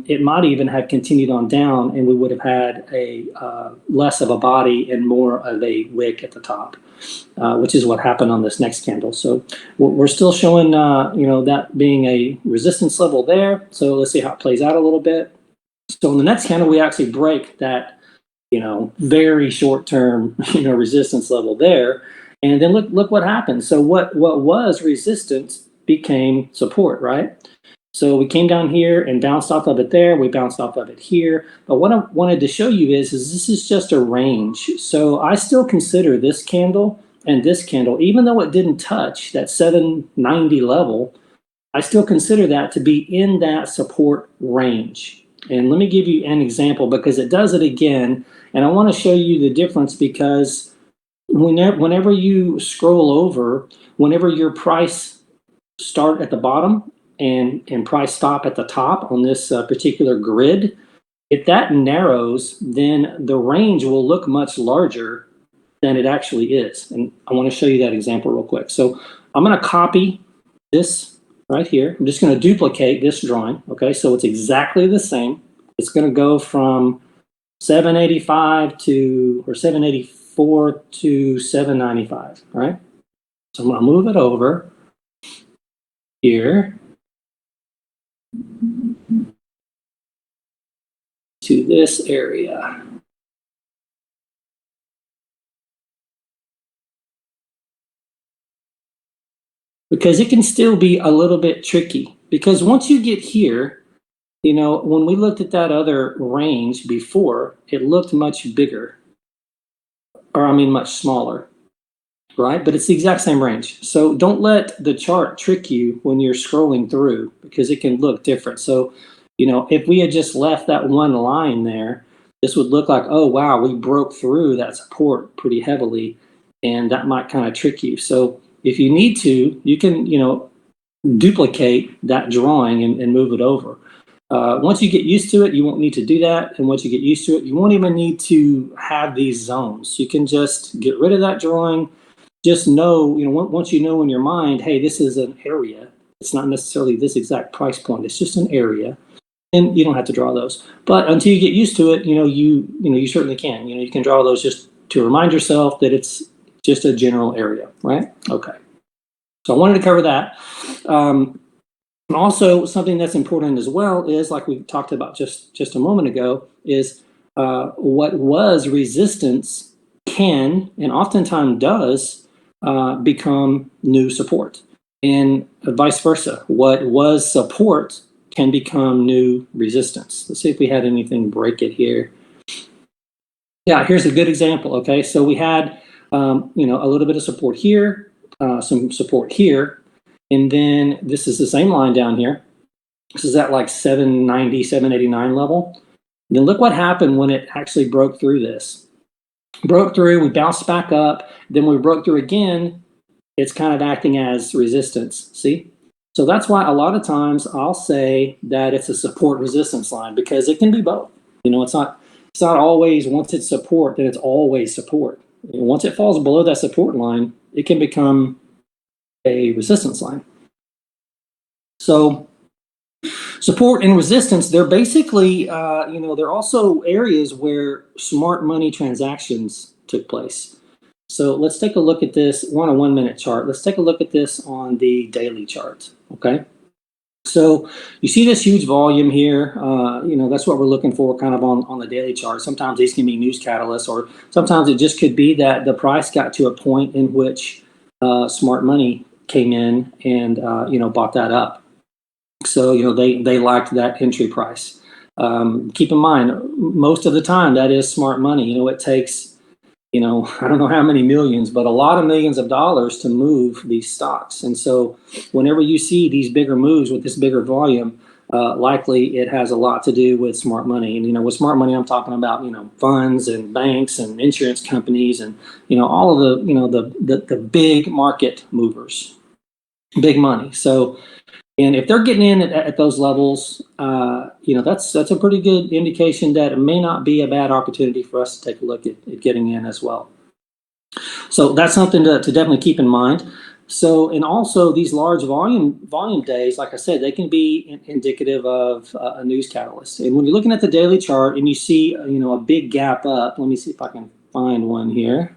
it might even have continued on down, and we would have had a less of a body and more of a wick at the top, which is what happened on this next candle. So we're still showing, that being a resistance level there. So let's see how it plays out a little bit. So in the next candle, we actually break that, very short-term, resistance level there. And then look what happened. So what was resistance became support, right? So we came down here and bounced off of it there. We bounced off of it here. But what I wanted to show you is this is just a range. So I still consider this candle and this candle, even though it didn't touch that 790 level, I still consider that to be in that support range. And let me give you an example because it does it again. And I want to show you the difference because whenever you scroll over, whenever your price start at the bottom and price stop at the top on this particular grid, if that narrows, then the range will look much larger than it actually is. And I want to show you that example real quick. So I'm going to copy this right here. I'm just going to duplicate this drawing. Okay, so it's exactly the same. It's going to go from 785 or 784 to 795. All right. So I'm going to move it over here to this area. Because it can still be a little bit tricky. Because once you get here, when we looked at that other range before, it looked much bigger, much smaller, right? But it's the exact same range. So don't let the chart trick you when you're scrolling through because it can look different. So, if we had just left that one line there, this would look like, oh, wow, we broke through that support pretty heavily, and that might kind of trick you. So if you need to, you can, duplicate that drawing and move it over. Once you get used to it, you won't need to do that. And once you get used to it, you won't even need to have these zones. You can just get rid of that drawing. Just know, once you know in your mind, hey, this is an area. It's not necessarily this exact price point. It's just an area. And you don't have to draw those. But until you get used to it, you certainly can. You can draw those just to remind yourself that it's just a general area, right? Okay. So I wanted to cover that. And also something that's important as well is, like we talked about just a moment ago, is what was resistance can, and oftentimes does, become new support. And vice versa. What was support can become new resistance. Let's see if we had anything break it here. Yeah, here's a good example, okay? So we had a little bit of support here, some support here, and then this is the same line down here. This is at like 790, 789 level. And then look what happened when it actually broke through this. Broke through, we bounced back up, then we broke through again. It's kind of acting as resistance, see? So that's why a lot of times I'll say that it's a support resistance line because it can be both. It's not always, once it's support, then it's always support. Once it falls below that support line, it can become a resistance line. So support and resistance, they're basically, they're also areas where smart money transactions took place. So let's take a look at this. We're on a 1 minute chart. Let's take a look at this on the daily chart, okay? So you see this huge volume here. That's what we're looking for kind of on the daily chart. Sometimes these can be news catalysts, or sometimes it just could be that the price got to a point in which smart money came in and, bought that up. So, they liked that entry price. Keep in mind, most of the time that is smart money. It takes, I don't know how many millions, but a lot of millions of dollars to move these stocks. And so whenever you see these bigger moves with this bigger volume, likely it has a lot to do with smart money. And, with smart money, I'm talking about, funds and banks and insurance companies and, all of the big market movers, big money. So, and if they're getting in at those levels, that's a pretty good indication that it may not be a bad opportunity for us to take a look at getting in as well. So that's something to definitely keep in mind. So, and also these large volume days, like I said, they can be indicative of a news catalyst. And when you're looking at the daily chart and you see, a big gap up, let me see if I can find one here.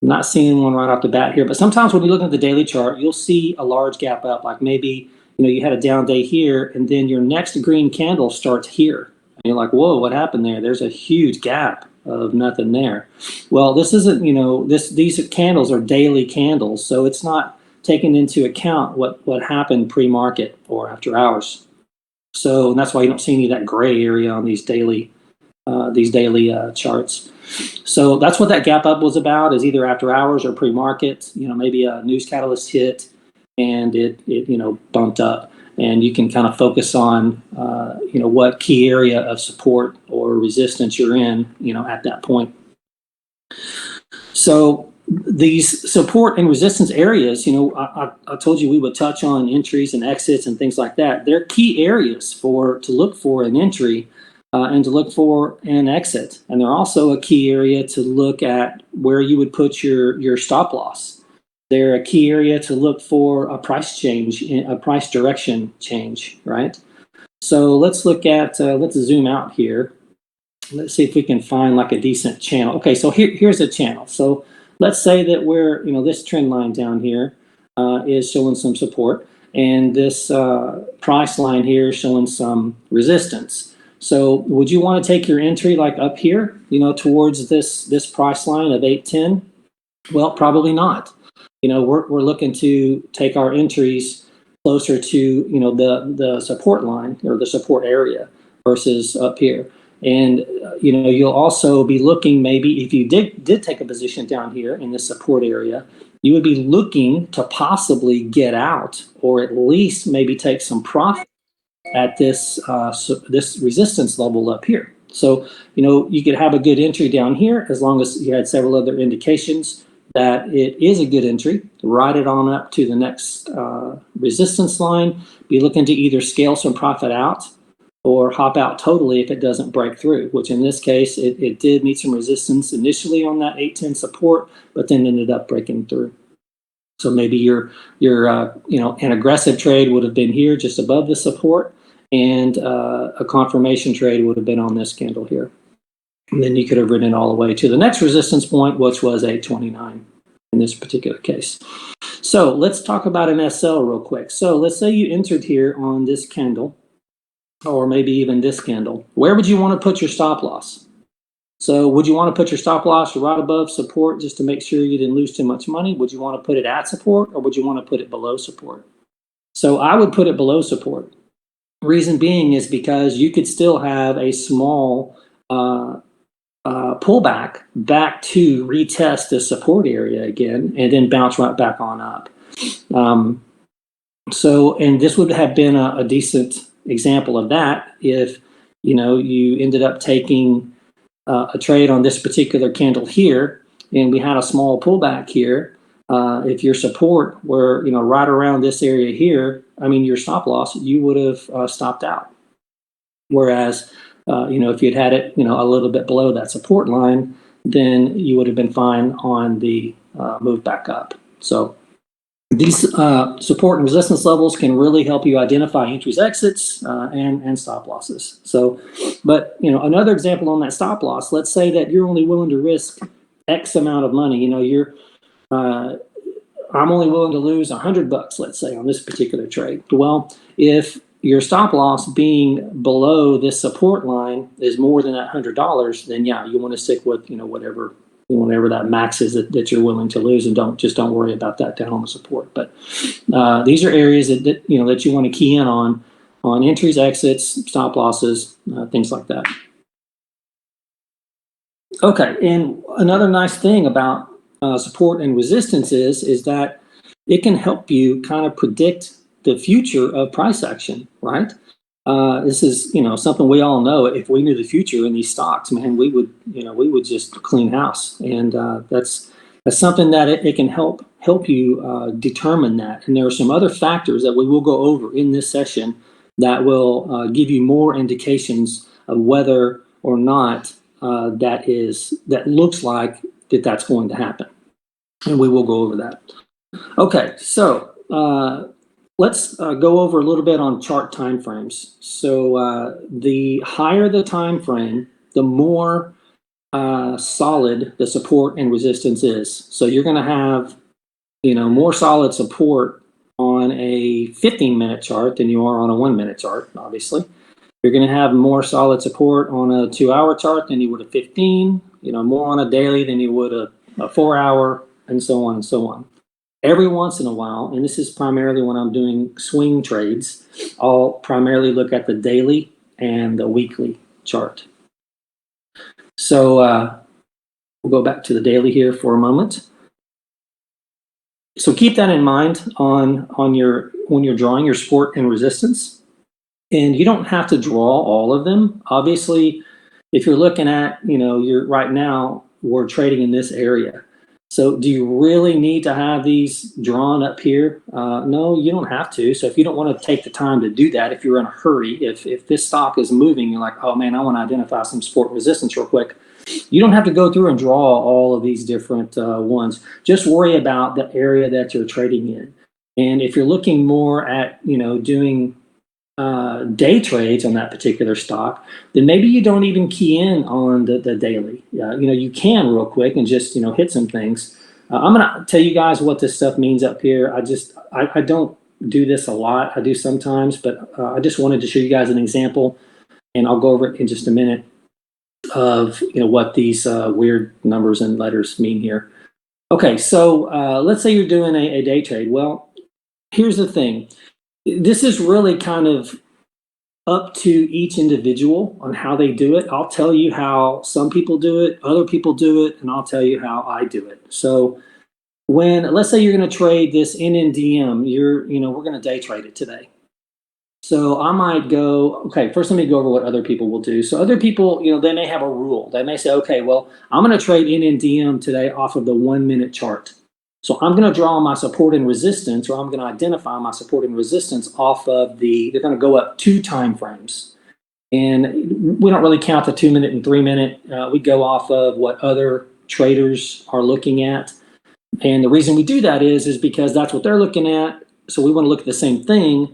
I'm not seeing one right off the bat here, but sometimes when you look at the daily chart, you'll see a large gap up, like maybe, you had a down day here and then your next green candle starts here. And you're like, whoa, what happened there? There's a huge gap of nothing there. Well, this isn't, these candles are daily candles, so it's not taking into account what happened pre-market or after hours. So that's why you don't see any of that gray area on these daily charts. So that's what that gap up was about, is either after hours or pre-market, maybe a news catalyst hit and it bumped up, and you can kind of focus on, what key area of support or resistance you're in, at that point. So these support and resistance areas, I told you we would touch on entries and exits and things like that. They're key areas to look for an entry and to look for an exit. And they're also a key area to look at where you would put your stop loss. They're a key area to look for a price change, a price direction change, right? So let's look at, let's zoom out here. Let's see if we can find like a decent channel. Okay, so here's a channel. So let's say that we're, this trend line down here is showing some support, and this price line here is showing some resistance. So would you want to take your entry like up here, towards this price line of 810? Well, probably not. We're looking to take our entries closer to, the support line or the support area versus up here. And, you'll also be looking, maybe if you did take a position down here in the support area, you would be looking to possibly get out, or at least maybe take some profit at this resistance level up here. So, you could have a good entry down here as long as you had several other indications that it is a good entry. Ride it on up to the next resistance line. Be looking to either scale some profit out or hop out totally if it doesn't break through, which in this case, it did meet some resistance initially on that 810 support, but then ended up breaking through. So maybe your an aggressive trade would have been here just above the support, and a confirmation trade would have been on this candle here. And then you could have ridden it all the way to the next resistance point, which was 829 in this particular case. So let's talk about an SL real quick. So let's say you entered here on this candle, or maybe even this candle. Where would you want to put your stop loss? So would you want to put your stop loss right above support just to make sure you didn't lose too much money? Would you want to put it at support, or would you want to put it below support? So I would put it below support. Reason being is because you could still have a small pullback back to retest the support area again, and then bounce right back on up. And this would have been a decent example of that if you ended up taking a trade on this particular candle here, and we had a small pullback here. If your support were right around this area here, your stop loss, you would have stopped out. Whereas if you'd had it a little bit below that support line, then you would have been fine on the move back up. So these support and resistance levels can really help you identify entries, exits, and stop losses. So, but another example on that stop loss, let's say that you're only willing to risk X amount of money. I'm only willing to lose $100, let's say, on this particular trade. Well, if your stop loss being below this support line is more than that $100, then yeah, you want to stick with whatever that max is that you're willing to lose, and don't worry about that down on the support. But these are areas that you want to key in on entries, exits, stop losses, things like that. Okay, and another nice thing about support and resistance is that it can help you kind of predict the future of price action, right? This is something we all know. If we knew the future in these stocks, man, we would just clean house, and that's something that it can help you determine that. And there are some other factors that we will go over in this session that will give you more indications of whether or not that looks like that's going to happen. and we will go over that. Okay, so let's go over a little bit on chart timeframes. So the higher the time frame, the more solid the support and resistance is. So you're going to have, more solid support on a 15-minute chart than you are on a 1-minute chart, obviously. You're going to have more solid support on a 2-hour chart than you would a 15, more on a daily than you would a 4-hour, and so on and so on. Every once in a while, and this is primarily when I'm doing swing trades, I'll primarily look at the daily and the weekly chart. So we'll go back to the daily here for a moment. So keep that in mind when you're drawing your support and resistance. And you don't have to draw all of them. Obviously, if you're looking at, you're right now, we're trading in this area. So do you really need to have these drawn up here? No, you don't have to. So if you don't want to take the time to do that, if you're in a hurry, if this stock is moving, you're like, oh man, I want to identify some support and resistance real quick. You don't have to go through and draw all of these different ones. Just worry about the area that you're trading in. And if you're looking more at, doing day trades on that particular stock, then maybe you don't even key in on the daily. You can real quick and just, hit some things. I'm going to tell you guys what this stuff means up here. I don't do this a lot. I do sometimes, but I just wanted to show you guys an example, and I'll go over it in just a minute of, what these weird numbers and letters mean here. Okay, so let's say you're doing a day trade. Well, here's the thing. This is really kind of up to each individual on how they do it. I'll tell you how some people do it, other people do it, and I'll tell you how I do it. So let's say you're going to trade this NNDM, we're going to day trade it today. So I might go, okay, first let me go over what other people will do. So other people, they may have a rule. They may say, okay, well, I'm going to trade NNDM today off of the 1-minute chart. So I'm going to draw my support and resistance, or I'm going to identify my support and resistance off of they're going to go up 2 time frames. And we don't really count the 2-minute and 3-minute. We go off of what other traders are looking at. And the reason we do that is because that's what they're looking at. So we want to look at the same thing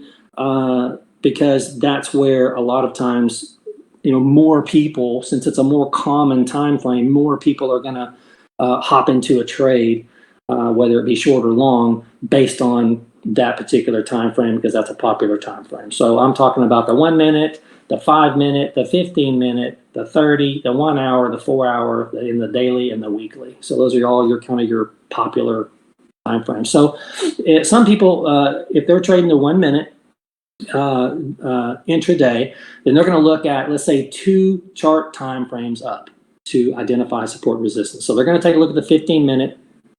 because that's where a lot of times, more people, since it's a more common time frame, more people are going to hop into a trade. Whether it be short or long, based on that particular time frame, because that's a popular time frame. So I'm talking about the 1-minute, the 5-minute, the 15-minute, the 30, the 1 hour, the 4 hour, in the daily and the weekly. So those are all your popular time frames. So some people, if they're trading the 1-minute intraday, then they're going to look at, let's say, 2 chart time frames up to identify support and resistance. So they're going to take a look at the 15-minute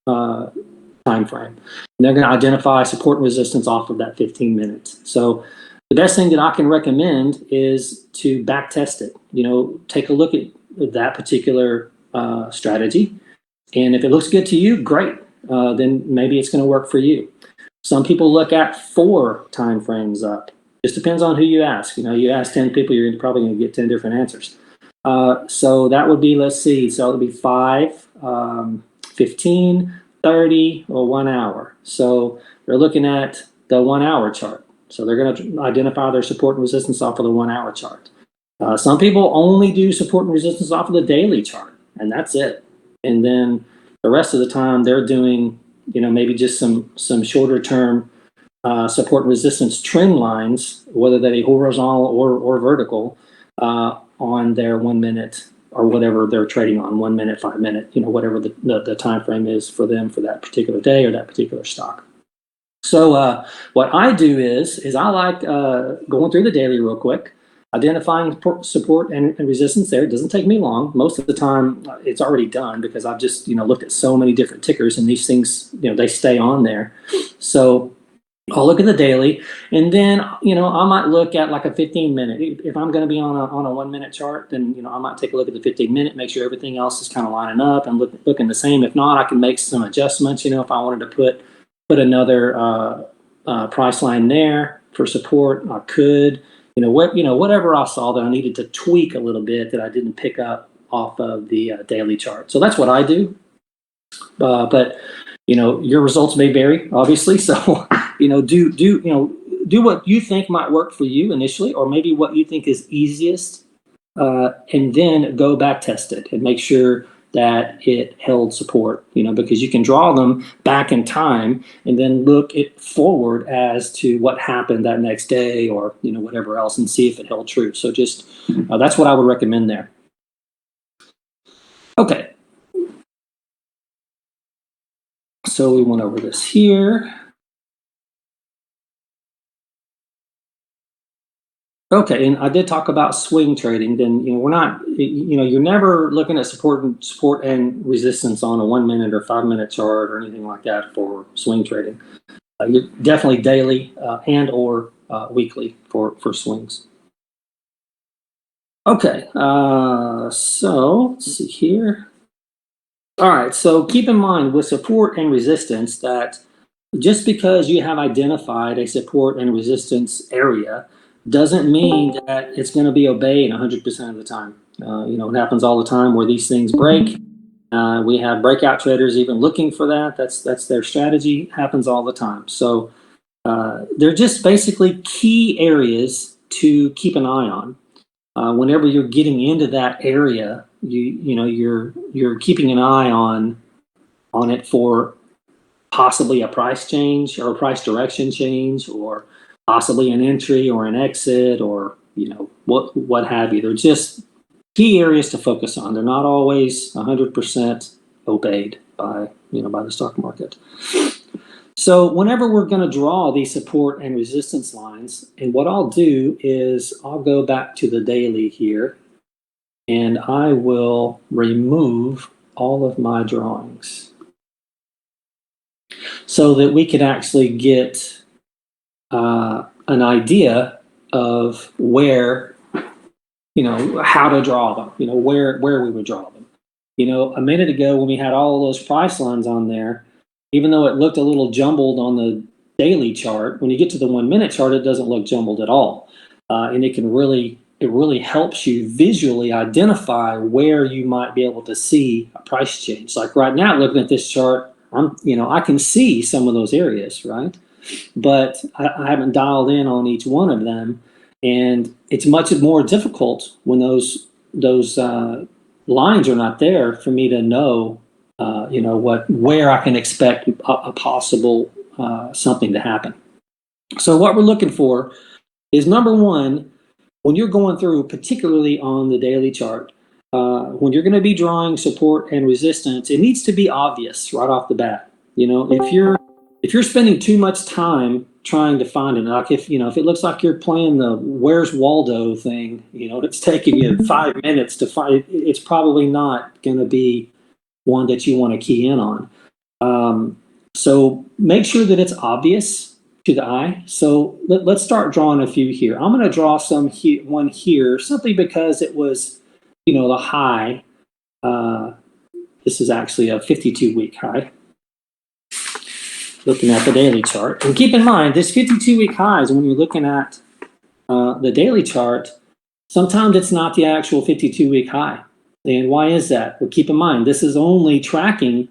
time frame. And they're going to identify support and resistance off of that 15 minutes. So the best thing that I can recommend is to back test it. Take a look at that particular strategy. And if it looks good to you, great. Then maybe it's going to work for you. Some people look at 4 time frames up. Just depends on who you ask. You ask 10 people, you're probably going to get 10 different answers. So that would be, let's see, so it would be 5, 15, 30, or 1 hour. So they're looking at the 1 hour chart. So they're going to identify their support and resistance off of the 1 hour chart. Some people only do support and resistance off of the daily chart, and that's it. And then the rest of the time they're doing, maybe just some shorter term support and resistance trend lines, whether they be horizontal or vertical, on their 1-minute or whatever they're trading on, 1 minute, 5 minute, whatever the time frame is for them for that particular day or that particular stock. So what I do is I like going through the daily real quick, identifying support and resistance there. It doesn't take me long. Most of the time it's already done because I've just, looked at so many different tickers, and these things, they stay on there. So I'll look at the daily, and then, I might look at like a 15-minute. If I'm going to be on a 1-minute chart, then, I might take a look at the 15-minute, make sure everything else is kind of lining up and looking the same. If not, I can make some adjustments, if I wanted to put another price line there for support, I could. Whatever I saw that I needed to tweak a little bit that I didn't pick up off of the daily chart. So that's what I do. But Your results may vary, obviously. So, do what you think might work for you initially, or maybe what you think is easiest, and then go back test it and make sure that it held support, because you can draw them back in time and then look it forward as to what happened that next day or, whatever else, and see if it held true. So just, that's what I would recommend there. Okay. So we went over this here. Okay, and I did talk about swing trading. Then we're not, you're never looking at support and resistance on a 1 minute or 5 minute chart or anything like that for swing trading. You're definitely daily and or weekly for swings. Okay, so let's see here. All right, so keep in mind with support and resistance that just because you have identified a support and resistance area doesn't mean that it's going to be obeyed 100% of the time. It happens all the time where these things break. We have breakout traders even looking for that. That's their strategy. It happens all the time. So they're just basically key areas to keep an eye on. Whenever you're getting into that area, you're keeping an eye on it for possibly a price change or a price direction change, or possibly an entry or an exit, or what have you. They're just key areas to focus on. They're not always 100% obeyed by the stock market. So whenever we're going to draw these support and resistance lines, and what I'll do is I'll go back to the daily here, and I will remove all of my drawings so that we can actually get an idea of where, how to draw them, where we would draw them. A minute ago when we had all those price lines on there, even though it looked a little jumbled on the daily chart, when you get to the 1 minute chart, it doesn't look jumbled at all. And it really helps you visually identify where you might be able to see a price change. Like right now, looking at this chart, I can see some of those areas, right? But I haven't dialed in on each one of them. And it's much more difficult when those lines are not there for me to know, where I can expect a possible something to happen. So what we're looking for is, number one, when you're going through, particularly on the daily chart, when you're going to be drawing support and resistance, it needs to be obvious right off the bat. If you're spending too much time trying to find it, like if it looks like you're playing the Where's Waldo thing, it's taking you 5 minutes to find, it's probably not going to be one that you want to key in on. So make sure that it's obvious to the eye. So let's start drawing a few here. I'm going to draw one here simply because it was, the high. This is actually a 52-week high. Looking at the daily chart. And keep in mind, this 52-week highs, when you're looking at the daily chart, sometimes it's not the actual 52-week high. And why is that? Well, keep in mind, this is only tracking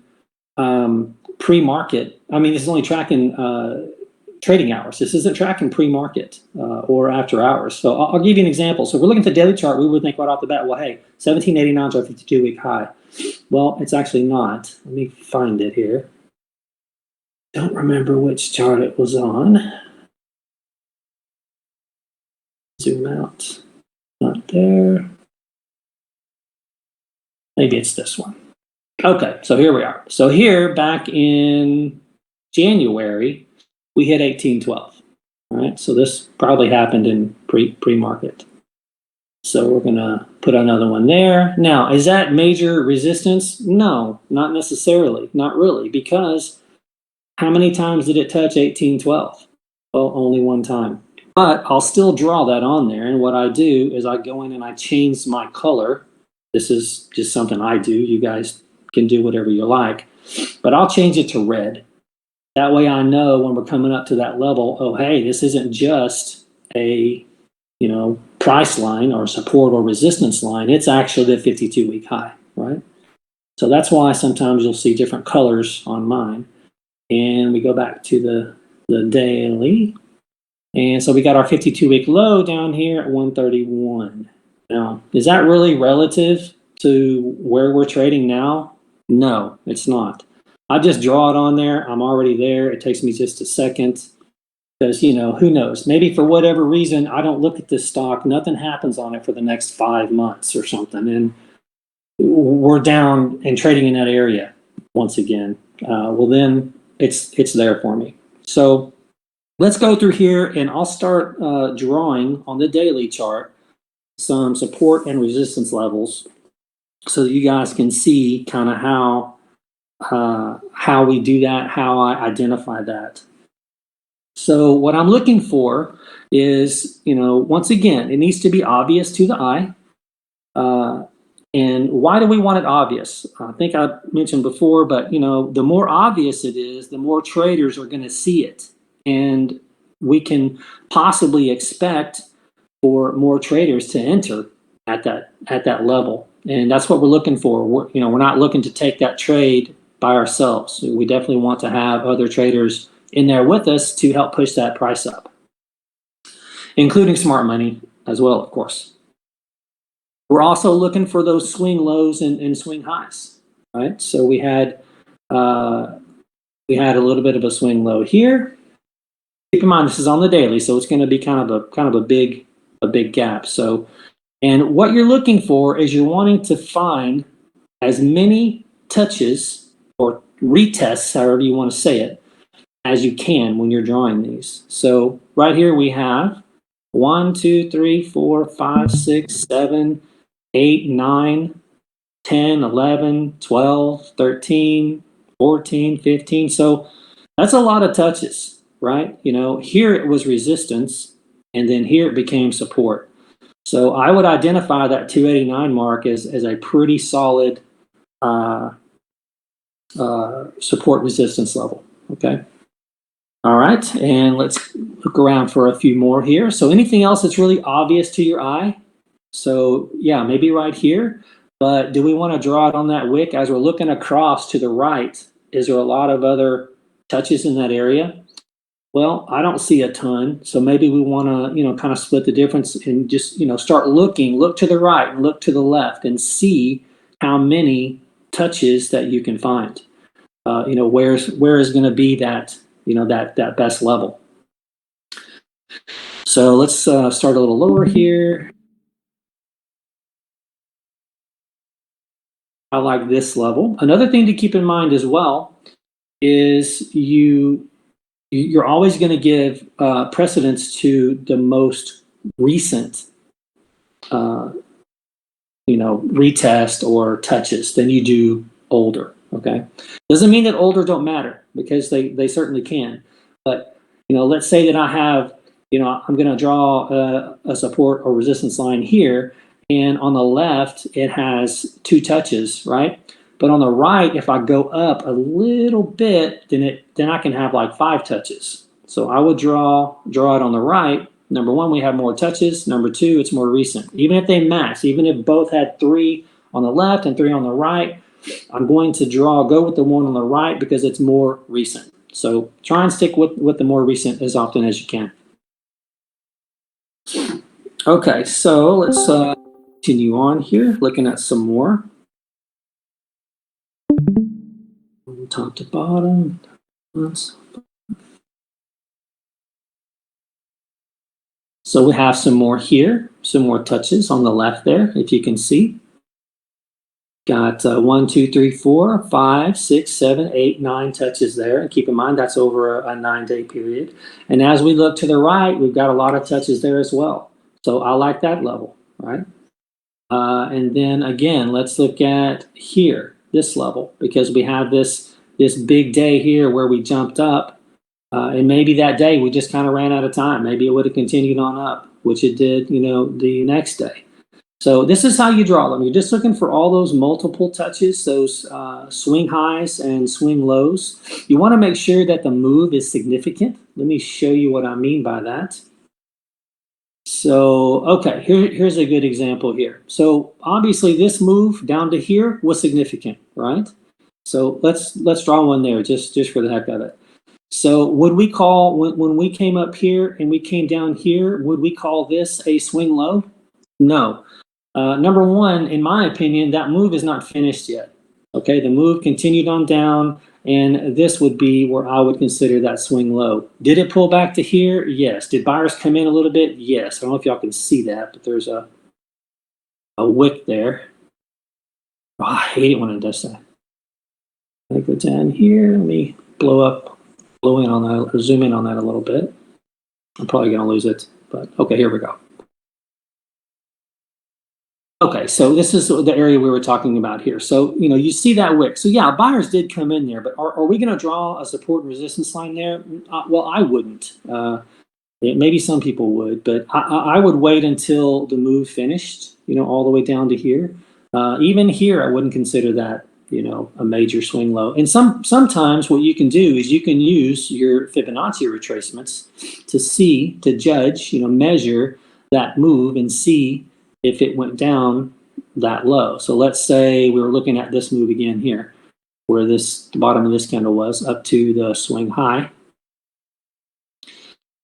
pre-market. This is only tracking trading hours. This isn't tracking pre-market or after hours. So I'll give you an example. So if we're looking at the daily chart, we would think right off the bat, well, hey, 1789 is our 52-week high. Well, it's actually not. Let me find it here. Don't remember which chart it was on. Zoom out. Not there. Maybe it's this one. Okay, so here we are. So here, back in January, we hit 1812. All right, so this probably happened in pre-market. So we're going to put another one there. Now, is that major resistance? No, not necessarily. Not really, because how many times did it touch 1812? Well, only one time. But I'll still draw that on there. And what I do is I go in and I change my color. This is just something I do. You guys can do whatever you like. But I'll change it to red. That way I know when we're coming up to that level, oh, hey, this isn't just a, price line or support or resistance line. It's actually the 52-week high, right? So that's why sometimes you'll see different colors on mine. And we go back to the daily. And so we got our 52-week low down here at 131. Now, is that really relative to where we're trading now? No, it's not. I just draw it on there. I'm already there. It takes me just a second because, you know, who knows? Maybe for whatever reason, I don't look at this stock. Nothing happens on it for the next 5 months or something. And we're down and trading in that area once again. Well, then it's there for me. So let's go through here and I'll start drawing on the daily chart some support and resistance levels so that you guys can see kind of how we do that, how I identify that. So what I'm looking for is, you know, once again, it needs to be obvious to the eye. And why do we want it obvious? I think I mentioned before, but you know, the more obvious it is, the more traders are going to see it. And we can possibly expect for more traders to enter at that level. And that's what we're looking for. We're not looking to take that trade by ourselves. We definitely want to have other traders in there with us to help push that price up, including smart money as well, of course. We're also looking for those swing lows and swing highs, right? So we had a little bit of a swing low here. Keep in mind this is on the daily, so it's going to be kind of a big gap. So, and what you're looking for is you're wanting to find as many touches or retests, however you want to say it, as you can when you're drawing these. So right here we have 1, 2, 3, 4, 5, 6, 7, 8, 9, 10, 11, 12, 13, 14, 15. So that's a lot of touches, right? You know, here it was resistance, and then here it became support. So I would identify that 289 mark as a pretty solid support resistance level, okay? All right, and let's look around for a few more here. So anything else that's really obvious to your eye? So yeah, maybe right here, but do we want to draw it on that wick as we're looking across to the right? Is there a lot of other touches in that area? Well, I don't see a ton, so maybe we want to, you know, kind of split the difference and just, you know, start look to the right and look to the left and see how many touches that you can find. You know, where is going to be that, you know, that best level. So let's start a little lower here. I like this level. Another thing to keep in mind as well is you're always going to give precedence to the most recent, you know, retest or touches than you do older. Okay, doesn't mean that older don't matter because they certainly can. But you know, let's say that I have, you know, I'm going to draw a support or resistance line here, and on the left it has 2 touches, right? But on the right, if I go up a little bit, then I can have like 5 touches. So I would draw it on the right. Number one, we have more touches. Number two, it's more recent. Even if they match, even if both had 3 on the left and 3 on the right, I'm going to go with the one on the right because it's more recent. So try and stick with the more recent as often as you can. Okay, so let's continue on here, looking at some more. From top to bottom. So we have some more here, some more touches on the left there, if you can see. Got 1, 2, 3, 4, 5, 6, 7, 8, 9 touches there. And keep in mind, that's over a 9-day period. And as we look to the right, we've got a lot of touches there as well. So I like that level, right? And then again, let's look at here, this level, because we have this big day here where we jumped up. And maybe that day we just kind of ran out of time. Maybe it would have continued on up, which it did, you know, the next day. So this is how you draw them. You're just looking for all those multiple touches, those swing highs and swing lows. You want to make sure that the move is significant. Let me show you what I mean by that. So, okay, here's a good example here. So obviously this move down to here was significant, right? So let's draw one there just for the heck of it. So would we call when we came up here and we came down here, would we call this a swing low? No. Number one, in my opinion, that move is not finished yet. Okay, the move continued on down, and this would be where I would consider that swing low. Did it pull back to here? Yes. Did buyers come in a little bit? Yes. I don't know if y'all can see that, but there's a wick there. Oh, I hate it when it does that. I go down here. Let me blow in on that, or zoom in on that a little bit. I'm probably going to lose it, but okay, here we go. Okay, so this is the area we were talking about here. So, you see that wick. So yeah, buyers did come in there, but are we going to draw a support and resistance line there? Well, I wouldn't. Maybe some people would, but I would wait until the move finished, all the way down to here. Even here, I wouldn't consider that, a major swing low. And sometimes what you can do is you can use your Fibonacci retracements to judge, measure that move and see if it went down that low. So let's say we were looking at this move again here, where the bottom of this candle was up to the swing high.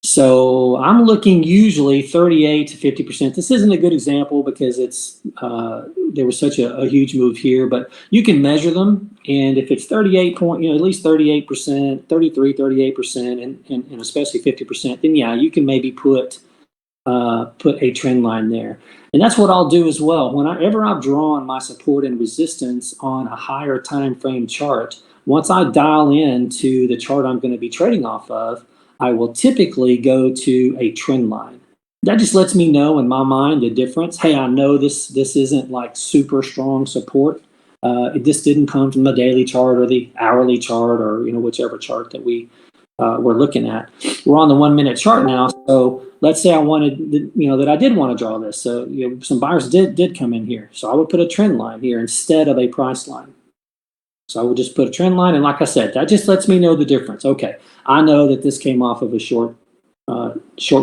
So I'm looking usually 38 to 50%. This isn't a good example because there was such a huge move here, but you can measure them. And if it's 38 point, at least 38%, 33, 38%, and especially 50%, then yeah, you can maybe put a trend line there. And that's what I'll do as well. Whenever I've drawn my support and resistance on a higher time frame chart, once I dial into the chart I'm going to be trading off of, I will typically go to a trend line. That just lets me know in my mind the difference. Hey, I know this isn't like super strong support. This didn't come from the daily chart or the hourly chart or whichever chart that we're looking at. We're on the 1 minute chart now, so let's say I wanted, that I did want to draw this. So some buyers did come in here. So I would put a trend line here instead of a price line. So I would just put a trend line, and like I said, that just lets me know the difference. Okay, I know that this came off of a short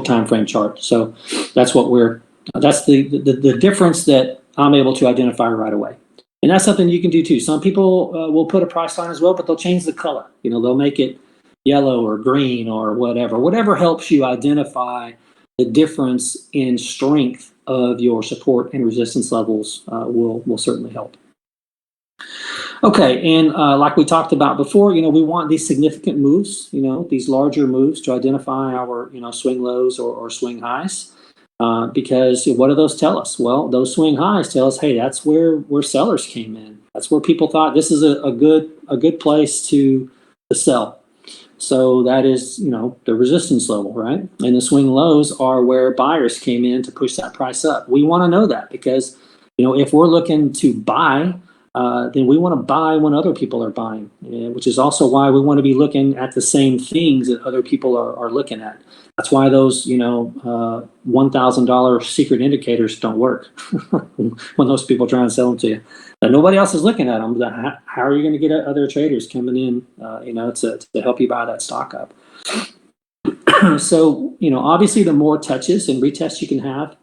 time frame chart. So that's that's the difference that I'm able to identify right away. And that's something you can do too. Some people will put a price line as well, but they'll change the color. They'll make it yellow or green or whatever helps you identify the difference in strength of your support and resistance levels will certainly help. Okay, and like we talked about before, we want these significant moves, these larger moves to identify our, swing lows or swing highs. Because what do those tell us? Well, those swing highs tell us, hey, that's where sellers came in. That's where people thought this is a good place to sell. So that is, the resistance level, right? And the swing lows are where buyers came in to push that price up. We want to know that because, if we're looking to buy, then we want to buy when other people are buying, which is also why we want to be looking at the same things that other people are looking at. That's why those, $1,000 secret indicators don't work when those people try and sell them to you. Nobody else is looking at them. How are you going to get other traders coming in, to help you buy that stock up? So, obviously the more touches and retests you can have,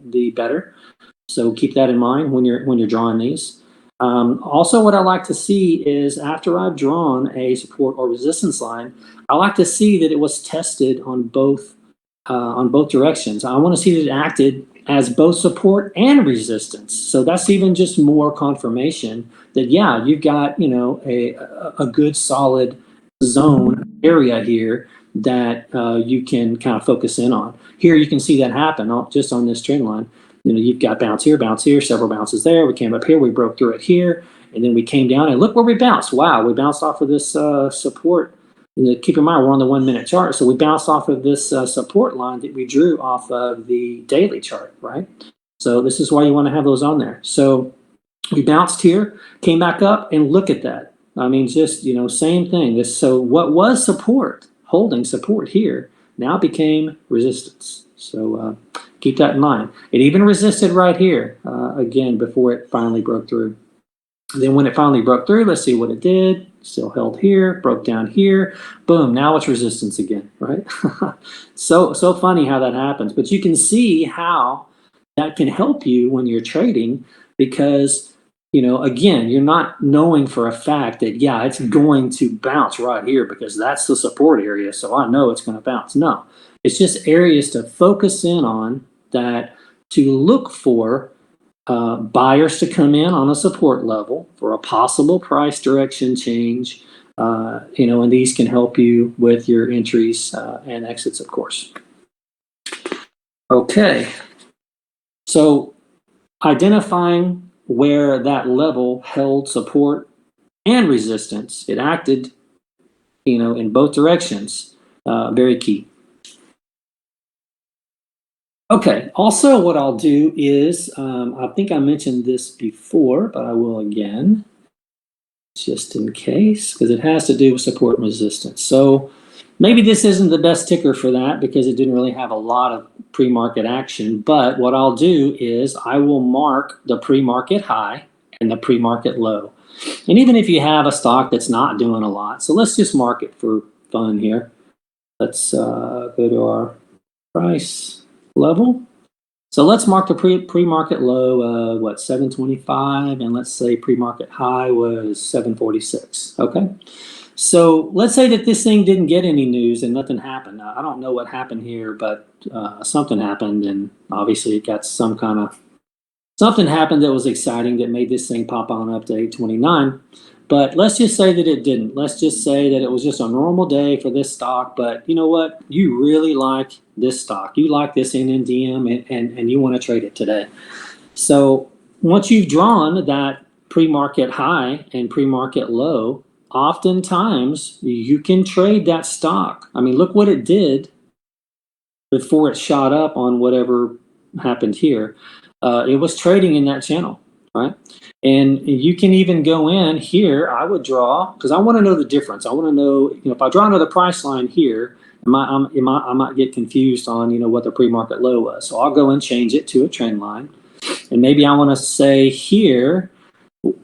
the better. So keep that in mind when you're drawing these. Also, what I like to see is after I've drawn a support or resistance line, I like to see that it was tested on both directions. I want to see that it acted as both support and resistance. So that's even just more confirmation that yeah, you've got a good solid zone area here that you can kind of focus in on. Here you can see that happen just on this trend line. You've got bounce here, several bounces there. We came up here, we broke through it here, and then we came down and look where we bounced. Wow, we bounced off of this support. And keep in mind, we're on the 1 minute chart. So we bounced off of this support line that we drew off of the daily chart, right? So this is why you want to have those on there. So we bounced here, came back up, and look at that. I mean, just, same thing. So what was support, holding support here, now became resistance. So keep that in mind. It even resisted right here, again, before it finally broke through. Then when it finally broke through, let's see what it did. Still held here, broke down here. Boom, now it's resistance again, right? So funny how that happens. But you can see how that can help you when you're trading because again, you're not knowing for a fact that, yeah, it's going to bounce right here because that's the support area. So I know it's going to bounce. No, it's just areas to focus in on, that to look for buyers to come in on a support level for a possible price direction change. And these can help you with your entries and exits, of course. Okay. So identifying where that level held support and resistance, it acted, in both directions. Very key. Okay, also what I'll do is, I think I mentioned this before, but I will again, just in case, because it has to do with support and resistance. So maybe this isn't the best ticker for that because it didn't really have a lot of pre-market action, but what I'll do is I will mark the pre-market high and the pre-market low. And even if you have a stock that's not doing a lot, so let's just mark it for fun here. Let's go to our price level. So let's mark the pre-market low, 725, and let's say pre-market high was 746. Okay. So let's say that this thing didn't get any news and nothing happened. Now, I don't know what happened here, but something happened, and obviously it got something happened that was exciting that made this thing pop on up to 829. But let's just say that it didn't. Let's just say that it was just a normal day for this stock. But you know what? You really like this stock. You like this NNDM, and you want to trade it today. So once you've drawn that pre-market high and pre-market low, oftentimes you can trade that stock. I mean, look what it did before it shot up on whatever happened here. It was trading in that channel, right? And you can even go in here. I would draw, because I want to know the difference. I want to know, if I draw another price line here, I might get confused on, what the pre-market low was. So I'll go and change it to a trend line. And maybe I want to say here,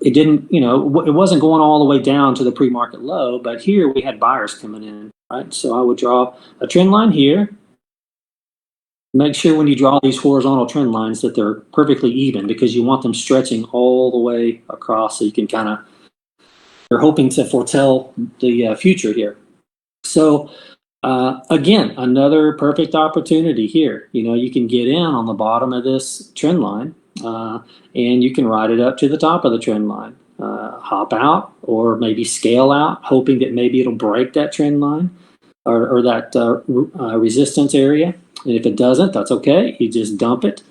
it didn't, it wasn't going all the way down to the pre-market low, but here we had buyers coming in, right? So I would draw a trend line here. Make sure when you draw these horizontal trend lines that they're perfectly even, because you want them stretching all the way across, so you can you're hoping to foretell the future here. So again, another perfect opportunity here. You can get in on the bottom of this trend line, and you can ride it up to the top of the trend line. Hop out, or maybe scale out, hoping that maybe it'll break that trend line or that resistance area. And if it doesn't, that's okay. You just dump it,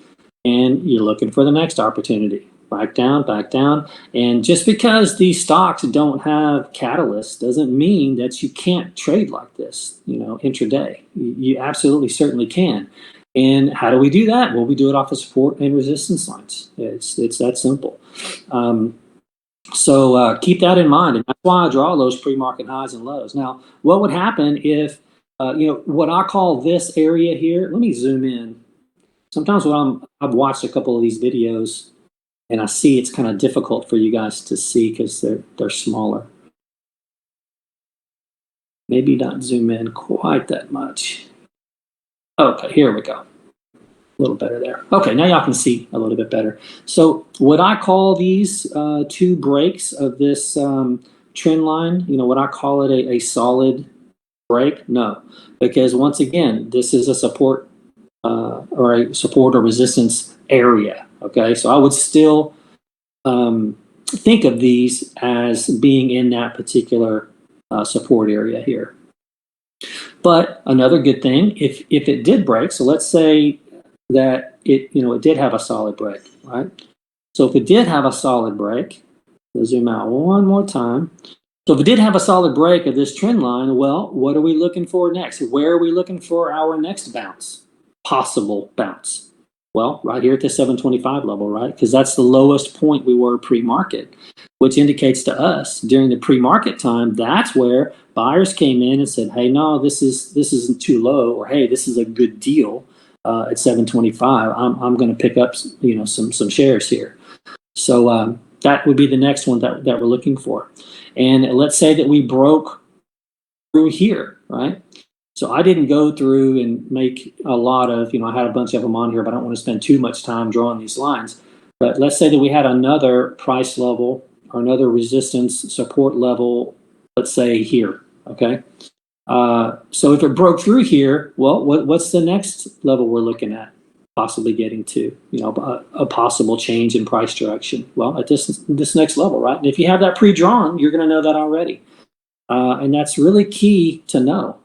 and you're looking for the next opportunity. Back down, back down. And just because these stocks don't have catalysts doesn't mean that you can't trade like this, intraday. You absolutely certainly can. And how do we do that? Well, we do it off of support and resistance lines. It's that simple. So keep that in mind. And that's why I draw those pre-market highs and lows. Now, what would happen if, what I call this area here, let me zoom in. Sometimes I've watched a couple of these videos, and I see it's kind of difficult for you guys to see because they're smaller. Maybe not zoom in quite that much. Okay, here we go. A little better there. Okay, now y'all can see a little bit better. So would I call these two breaks of this trend line, would I call it a solid break? No, because once again, this is a support or a support or resistance area. Okay, so I would still think of these as being in that particular support area here. But another good thing, if it did break, so let's say that it did have a solid break, right? So if it did have a solid break, we'll zoom out one more time. So if it did have a solid break of this trend line, well, what are we looking for next? Where are we looking for our next bounce? Possible bounce. Well, right here at the 725 level, right? Because that's the lowest point we were pre-market, which indicates to us during the pre-market time, that's where buyers came in and said, hey, no, this isn't too low, or hey, this is a good deal at 725. I'm going to pick up some shares here. So that would be the next one that we're looking for. And let's say that we broke through here, right? So I didn't go through and make a lot of, I had a bunch of them on here, but I don't want to spend too much time drawing these lines. But let's say that we had another price level or another resistance support level, let's say here, okay? So if it broke through here, well, what's the next level we're looking at possibly getting to? You know, a possible change in price direction. Well, at this next level, right? And if you have that pre-drawn, you're going to know that already, and that's really key to know.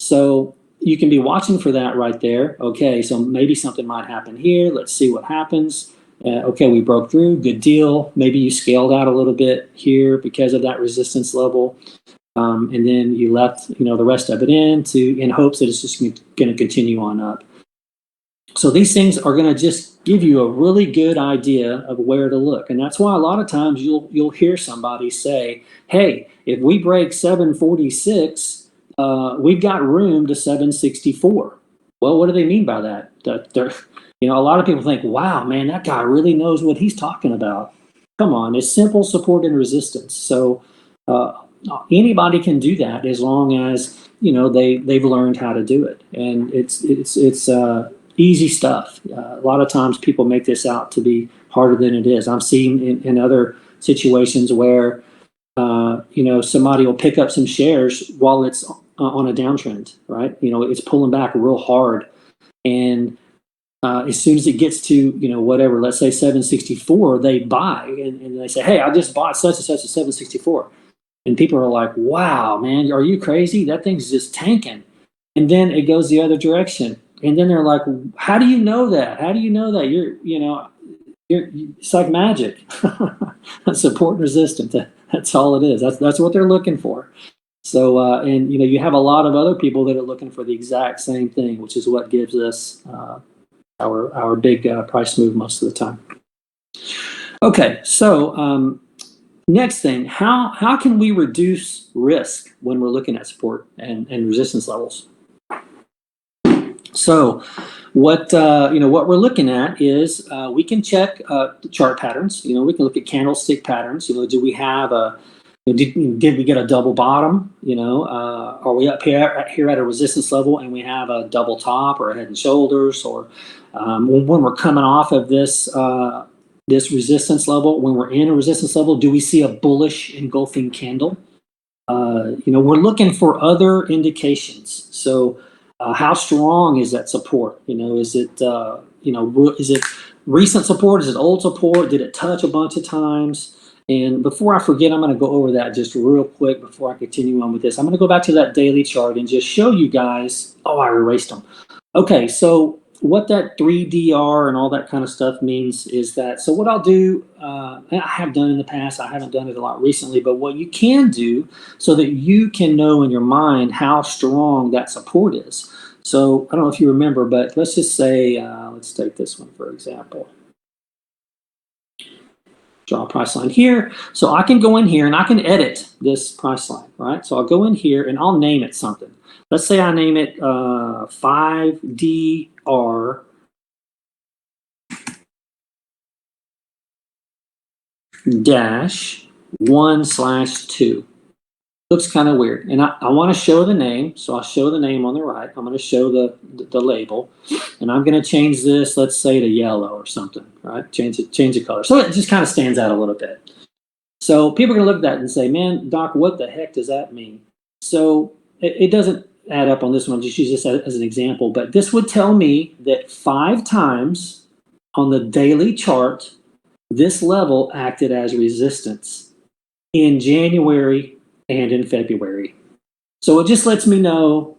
So you can be watching for that right there. Okay, so maybe something might happen here. Let's see what happens. Okay, we broke through. Good deal. Maybe you scaled out a little bit here because of that resistance level. And then you left, the rest of it in hopes that it's just going to continue on up. So these things are going to just give you a really good idea of where to look, and that's why a lot of times you'll hear somebody say, "Hey, if we break 746, we've got room to 764." Well, what do they mean by that? That they're, a lot of people think, "Wow, man, that guy really knows what he's talking about." Come on, it's simple support and resistance. So. Anybody can do that as long as they've learned how to do it, and it's easy stuff. A lot of times people make this out to be harder than it is. I'm seeing in other situations where somebody will pick up some shares while it's on a downtrend, right? It's pulling back real hard, and as soon as it gets to whatever, let's say 764, they buy and they say, "Hey, I just bought such and such at 764." And people are like, "Wow, man, are you crazy? That thing's just tanking." And then it goes the other direction. And then they're like, "How do you know that? How do you know that? It's like magic." Support and resistance. That's all it is. That's what they're looking for. So, and you have a lot of other people that are looking for the exact same thing, which is what gives us our big price move most of the time. Okay, so next thing, how can we reduce risk when we're looking at support and resistance levels? So what we're looking at is we can check the chart patterns. We can look at candlestick patterns. Do we have did we get a double bottom? Are we up here at a resistance level and we have a double top or a head and shoulders? Or when we're coming off of this resistance level, when we're in a resistance level, do we see a bullish engulfing candle? We're looking for other indications. So how strong is that support? Is it is it recent support? Is it old support? Did it touch a bunch of times? And before I forget, I'm going to go over that just real quick before I continue on with this. I'm going to go back to that daily chart and just show you guys. Oh, I erased them. Okay, so what that 3DR and all that kind of stuff means is that, so what I'll do, I have done in the past, I haven't done it a lot recently, but what you can do so that you can know in your mind how strong that support is. So I don't know if you remember, but let's just say, let's take this one for example. Draw a price line here. So I can go in here and I can edit this price line, right? So I'll go in here and I'll name it something. Let's say I name it 5DR dash 1/2. Looks kind of weird. And I want to show the name. So I'll show the name on the right. I'm going to show the label. And I'm going to change this, let's say to yellow or something, right? Change the color. So it just kind of stands out a little bit. So people are going to look at that and say, "Man, Doc, what the heck does that mean?" So it doesn't add up on this one. I'll just use this as an example. But this would tell me that 5 times on the daily chart, this level acted as resistance in January and in February. So it just lets me know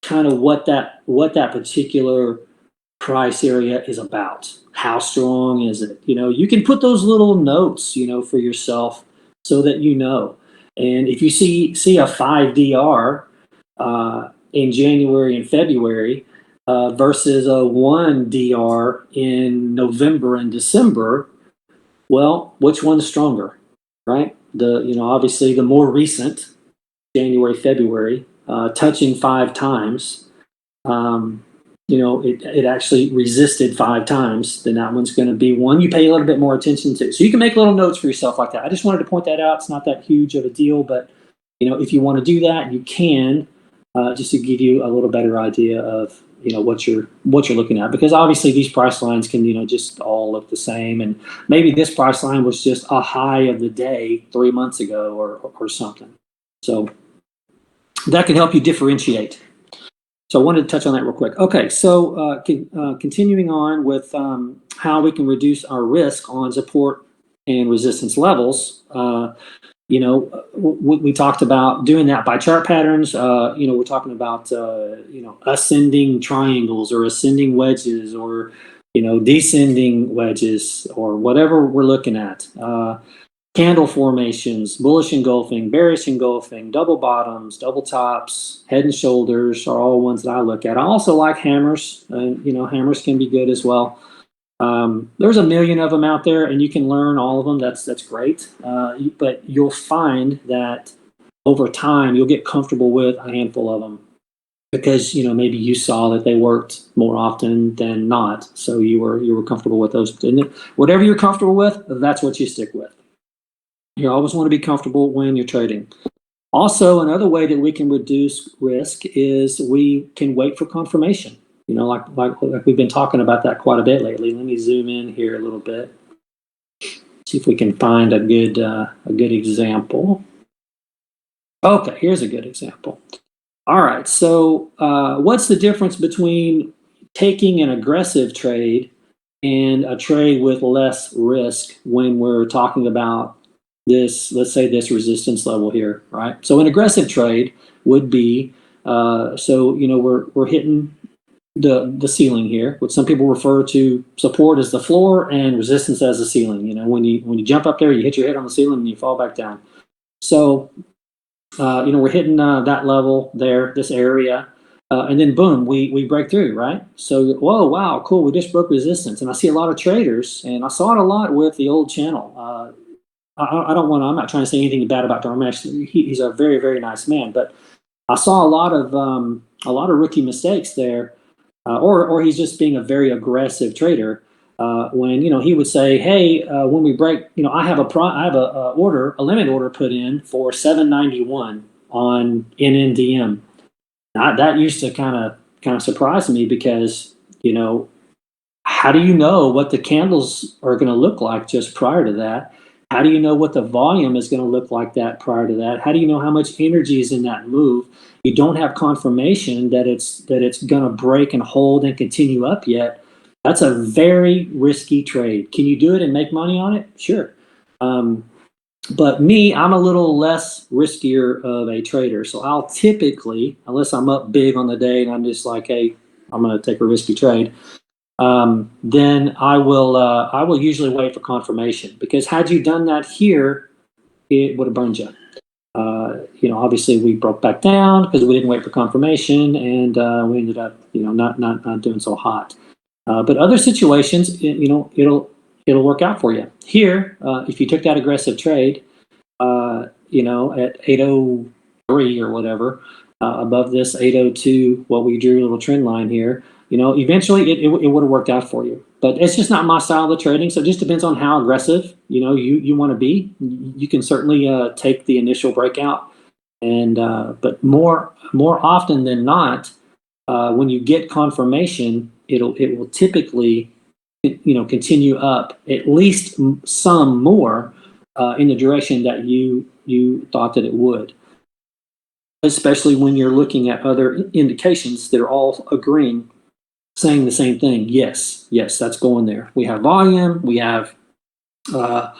kind of what that particular price area is about. How strong is it? You can put those little notes, for yourself so that you know. And if you see a 5DR in January and February versus a 1DR in November and December, well, which one's stronger, right? Obviously the more recent, January, February, touching 5 times, it actually resisted 5 times, then that one's going to be one you pay a little bit more attention to. So you can make little notes for yourself like that. I just wanted to point that out. It's not that huge of a deal, but if you want to do that, you can, just to give you a little better idea of what you're looking at, because obviously these price lines can just all look the same, and maybe this price line was just a high of the day 3 months ago or something. So that can help you differentiate. So I wanted to touch on that real quick. Okay, so continuing on with how we can reduce our risk on support and resistance levels. We talked about doing that by chart patterns. We're talking about ascending triangles or ascending wedges, or descending wedges, or whatever we're looking at. Candle formations, bullish engulfing, bearish engulfing, double bottoms, double tops, head and shoulders are all ones that I look at. I also like hammers. Hammers can be good as well. There's a million of them out there, and you can learn all of them. That's great. But you'll find that over time you'll get comfortable with a handful of them, because maybe you saw that they worked more often than not, so you were comfortable with those. And whatever you're comfortable with, that's what you stick with. You always want to be comfortable when you're trading. Also, another way that we can reduce risk is we can wait for confirmation. Like we've been talking about that quite a bit lately. Let me zoom in here a little bit. See if we can find a good example. Okay, here's a good example. All right, so what's the difference between taking an aggressive trade and a trade with less risk when we're talking about this, let's say this resistance level here, right? So an aggressive trade would be, we're hitting the ceiling here, which some people refer to support as the floor and resistance as the ceiling. When you jump up there, you hit your head on the ceiling and you fall back down. So, we're hitting that level there, this area, and then boom, we break through, right? So, whoa, wow, cool, we just broke resistance. And I see a lot of traders, and I saw it a lot with the old channel. I'm not trying to say anything bad about Dharmesh. He's a very, very nice man, but I saw a lot of rookie mistakes there, or he's just being a very aggressive trader. When he would say, "Hey, when we break, I have a limit order put in for 791 on NNDM." That used to kind of surprise me, because how do you know what the candles are going to look like just prior to that? How do you know what the volume is going to look like that prior to that? How do you know how much energy is in that move? You don't have confirmation that it's going to break and hold and continue up yet. That's a very risky trade. Can you do it and make money on it? Sure. But me, I'm a little less riskier of a trader. So I'll typically, unless I'm up big on the day and I'm just like, hey, I'm going to take a risky trade, then I will usually wait for confirmation, because had you done that here, it would have burned you. Obviously we broke back down because we didn't wait for confirmation, and we ended up not doing so hot. But other situations, it'll work out for you. Here, if you took that aggressive trade, at 803 or whatever, above this 802, what we drew a little trend line here, eventually it would have worked out for you. But it's just not my style of trading, so it just depends on how aggressive you want to be. You can certainly take the initial breakout, and but more often than not, when you get confirmation, it will typically continue up at least some more in the direction that you thought that it would. Especially when you're looking at other indications that are all agreeing, saying the same thing. Yes, that's going there. We have volume. We have, a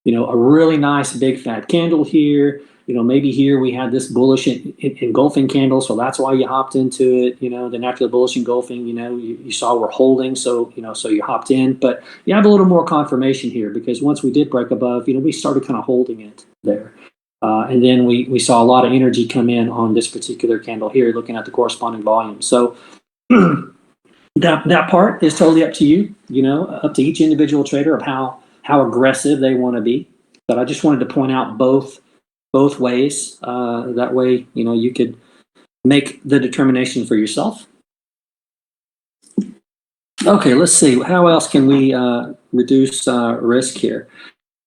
really nice big fat candle here. Maybe here we had this bullish engulfing candle, so that's why you hopped into it. Then after the bullish engulfing, you saw we're holding, so so you hopped in. But you have a little more confirmation here, because once we did break above, we started kind of holding it there. And then we saw a lot of energy come in on this particular candle here, looking at the corresponding volume. So that part is totally up to you, up to each individual trader of how aggressive they want to be. But I just wanted to point out both ways. That way, you could make the determination for yourself. Okay, let's see. How else can we reduce risk here?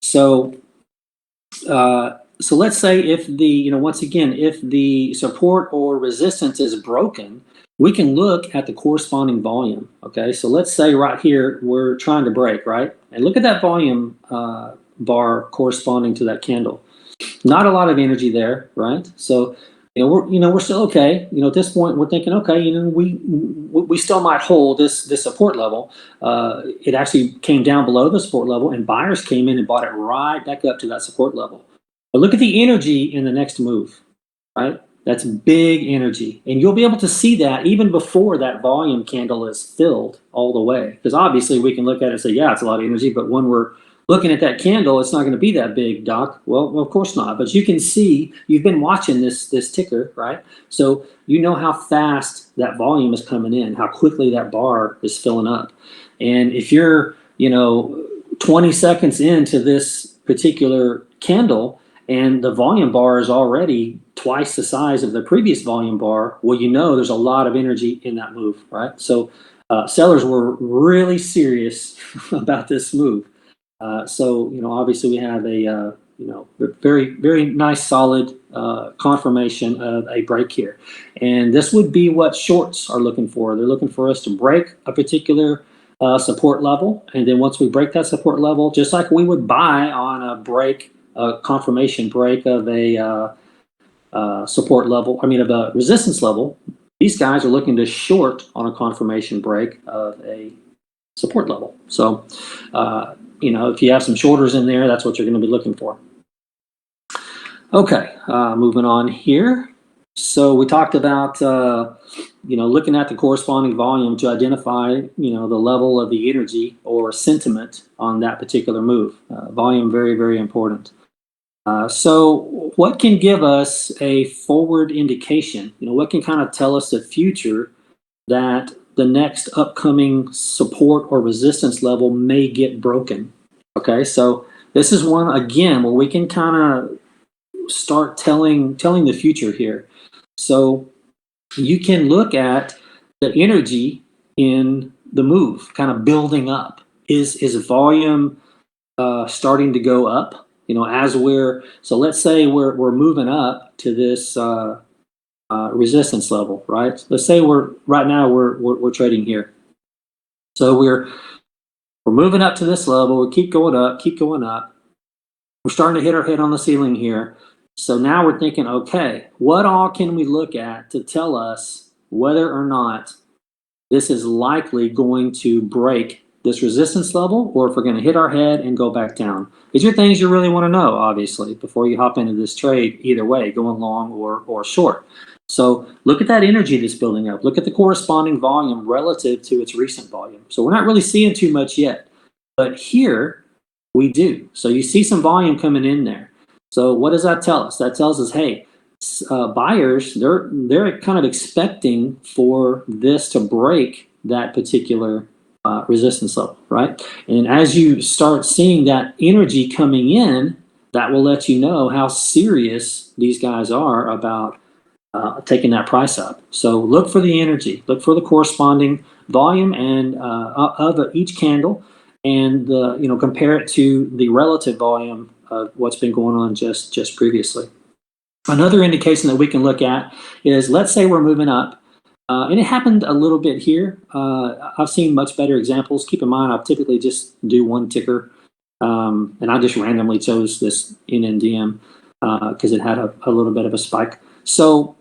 So let's say if the, once again, if the support or resistance is broken, we can look at the corresponding volume. Okay, so let's say right here we're trying to break, right? And look at that volume bar corresponding to that candle. Not a lot of energy there, right? So we're still okay. At this point we're thinking, okay, we still might hold this support level. It actually came down below the support level, and buyers came in and bought it right back up to that support level. But look at the energy in the next move, right? That's big energy. And you'll be able to see that even before that volume candle is filled all the way. Because obviously we can look at it and say, yeah, it's a lot of energy. But when we're looking at that candle, it's not going to be that big, Doc. Well, of course not. But you can see, you've been watching this ticker, right? So you know how fast that volume is coming in, how quickly that bar is filling up. And if you're, 20 seconds into this particular candle, and the volume bar is already twice the size of the previous volume bar, well, there's a lot of energy in that move, right? So sellers were really serious about this move. So obviously we have a very, very nice, solid confirmation of a break here. And this would be what shorts are looking for. They're looking for us to break a particular support level. And then once we break that support level, just like we would buy on a confirmation break of a support level, of a resistance level, these guys are looking to short on a confirmation break of a support level. So, if you have some shorters in there, that's what you're going to be looking for. Okay, moving on here. So we talked about, looking at the corresponding volume to identify, the level of the energy or sentiment on that particular move. Volume, very, very important. So what can give us a forward indication? What can kind of tell us the future that the next upcoming support or resistance level may get broken? Okay, so this is one, again, where we can kind of start telling the future here. So you can look at the energy in the move kind of building up. Is volume starting to go up? So let's say we're moving up to this resistance level, right? Let's say right now we're trading here. So we're moving up to this level. We keep going up. We're starting to hit our head on the ceiling here. So now we're thinking, okay, what all can we look at to tell us whether or not this is likely going to break this resistance level, or if we're going to hit our head and go back down? These are things you really want to know, obviously, before you hop into this trade, either way, going long or short. So look at that energy that's building up. Look at the corresponding volume relative to its recent volume. So we're not really seeing too much yet, but here we do. So you see some volume coming in there. So what does that tell us? That tells us, hey, buyers, they're kind of expecting for this to break that particular resistance level, right? And as you start seeing that energy coming in, that will let you know how serious these guys are about taking that price up. So look for the energy, look for the corresponding volume and of each candle, and compare it to the relative volume of what's been going on just previously. Another indication that we can look at is, let's say we're moving up, and it happened a little bit here. I've seen much better examples. Keep in mind, I typically just do one ticker, and I just randomly chose this NNDM because it had a little bit of a spike. So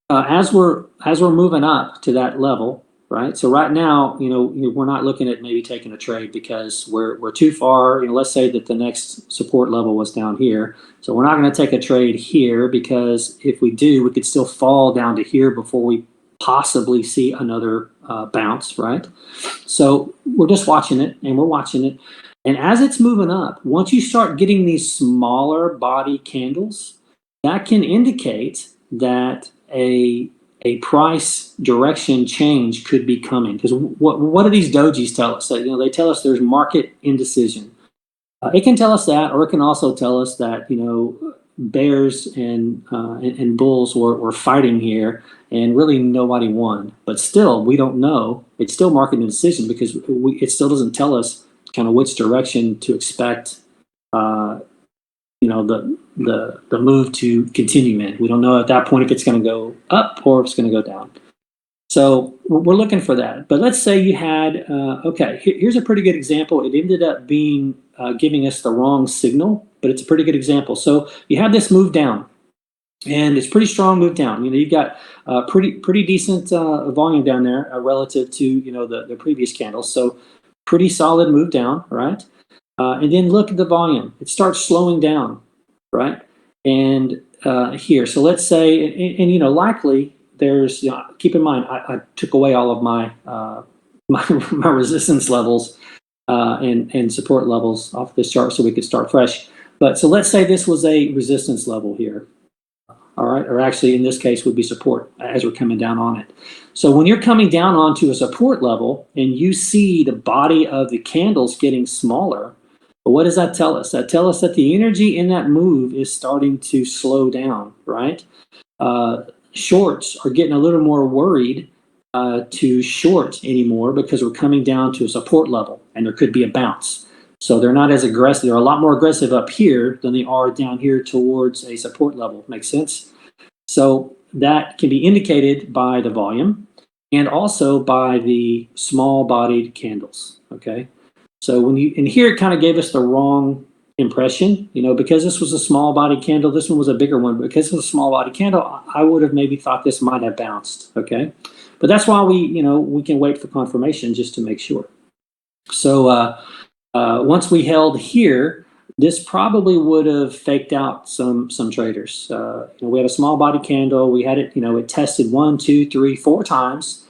as we're moving up to that level, right? So right now, we're not looking at maybe taking a trade because we're too far. Let's say that the next support level was down here. So we're not going to take a trade here, because if we do, we could still fall down to here before we possibly see another bounce, right? So we're just watching it, and we're watching it. And as it's moving up, once you start getting these smaller body candles, that can indicate that a price direction change could be coming. Because what do these dojis tell us? They tell us there's market indecision. It can tell us that, or it can also tell us that bears and bulls were fighting here, and really nobody won. But still, we don't know. It's still market indecision, because it still doesn't tell us kind of which direction to expect. The move to continue in. We don't know at that point if it's going to go up or if it's going to go down. So we're looking for that. But let's say you had, okay, here's a pretty good example. It ended up being giving us the wrong signal, but it's a pretty good example. So you have this move down, and it's pretty strong move down. You know, you've got pretty decent volume down there relative to, you know, the previous candles. So pretty solid move down, right? And then look at the volume. It starts slowing down, right? And here, so let's say, and you know, likely there's, you know, keep in mind, I took away all of my my resistance levels and support levels off this chart so we could start fresh. But so let's say this was a resistance level here, all right, or actually in this case would be support as we're coming down on it. So when you're coming down onto a support level and you see the body of the candles getting smaller, what does that tell us? That tells us that the energy in that move is starting to slow down, right? Shorts are getting a little more worried to short anymore because we're coming down to a support level and there could be a bounce. So they're not as aggressive. They're a lot more aggressive up here than they are down here towards a support level. Makes sense? So that can be indicated by the volume and also by the small bodied candles. Okay. So when you, and here it kind of gave us the wrong impression, you know, because this was a small body candle, this one was a bigger one. Because it was a small body candle, I would have maybe thought this might have bounced. Okay. But that's why we, you know, we can wait for confirmation just to make sure. So once we held here, this probably would have faked out some traders. You know, we had a small body candle. We had it, you know, it tested 1, 2, 3, 4 times.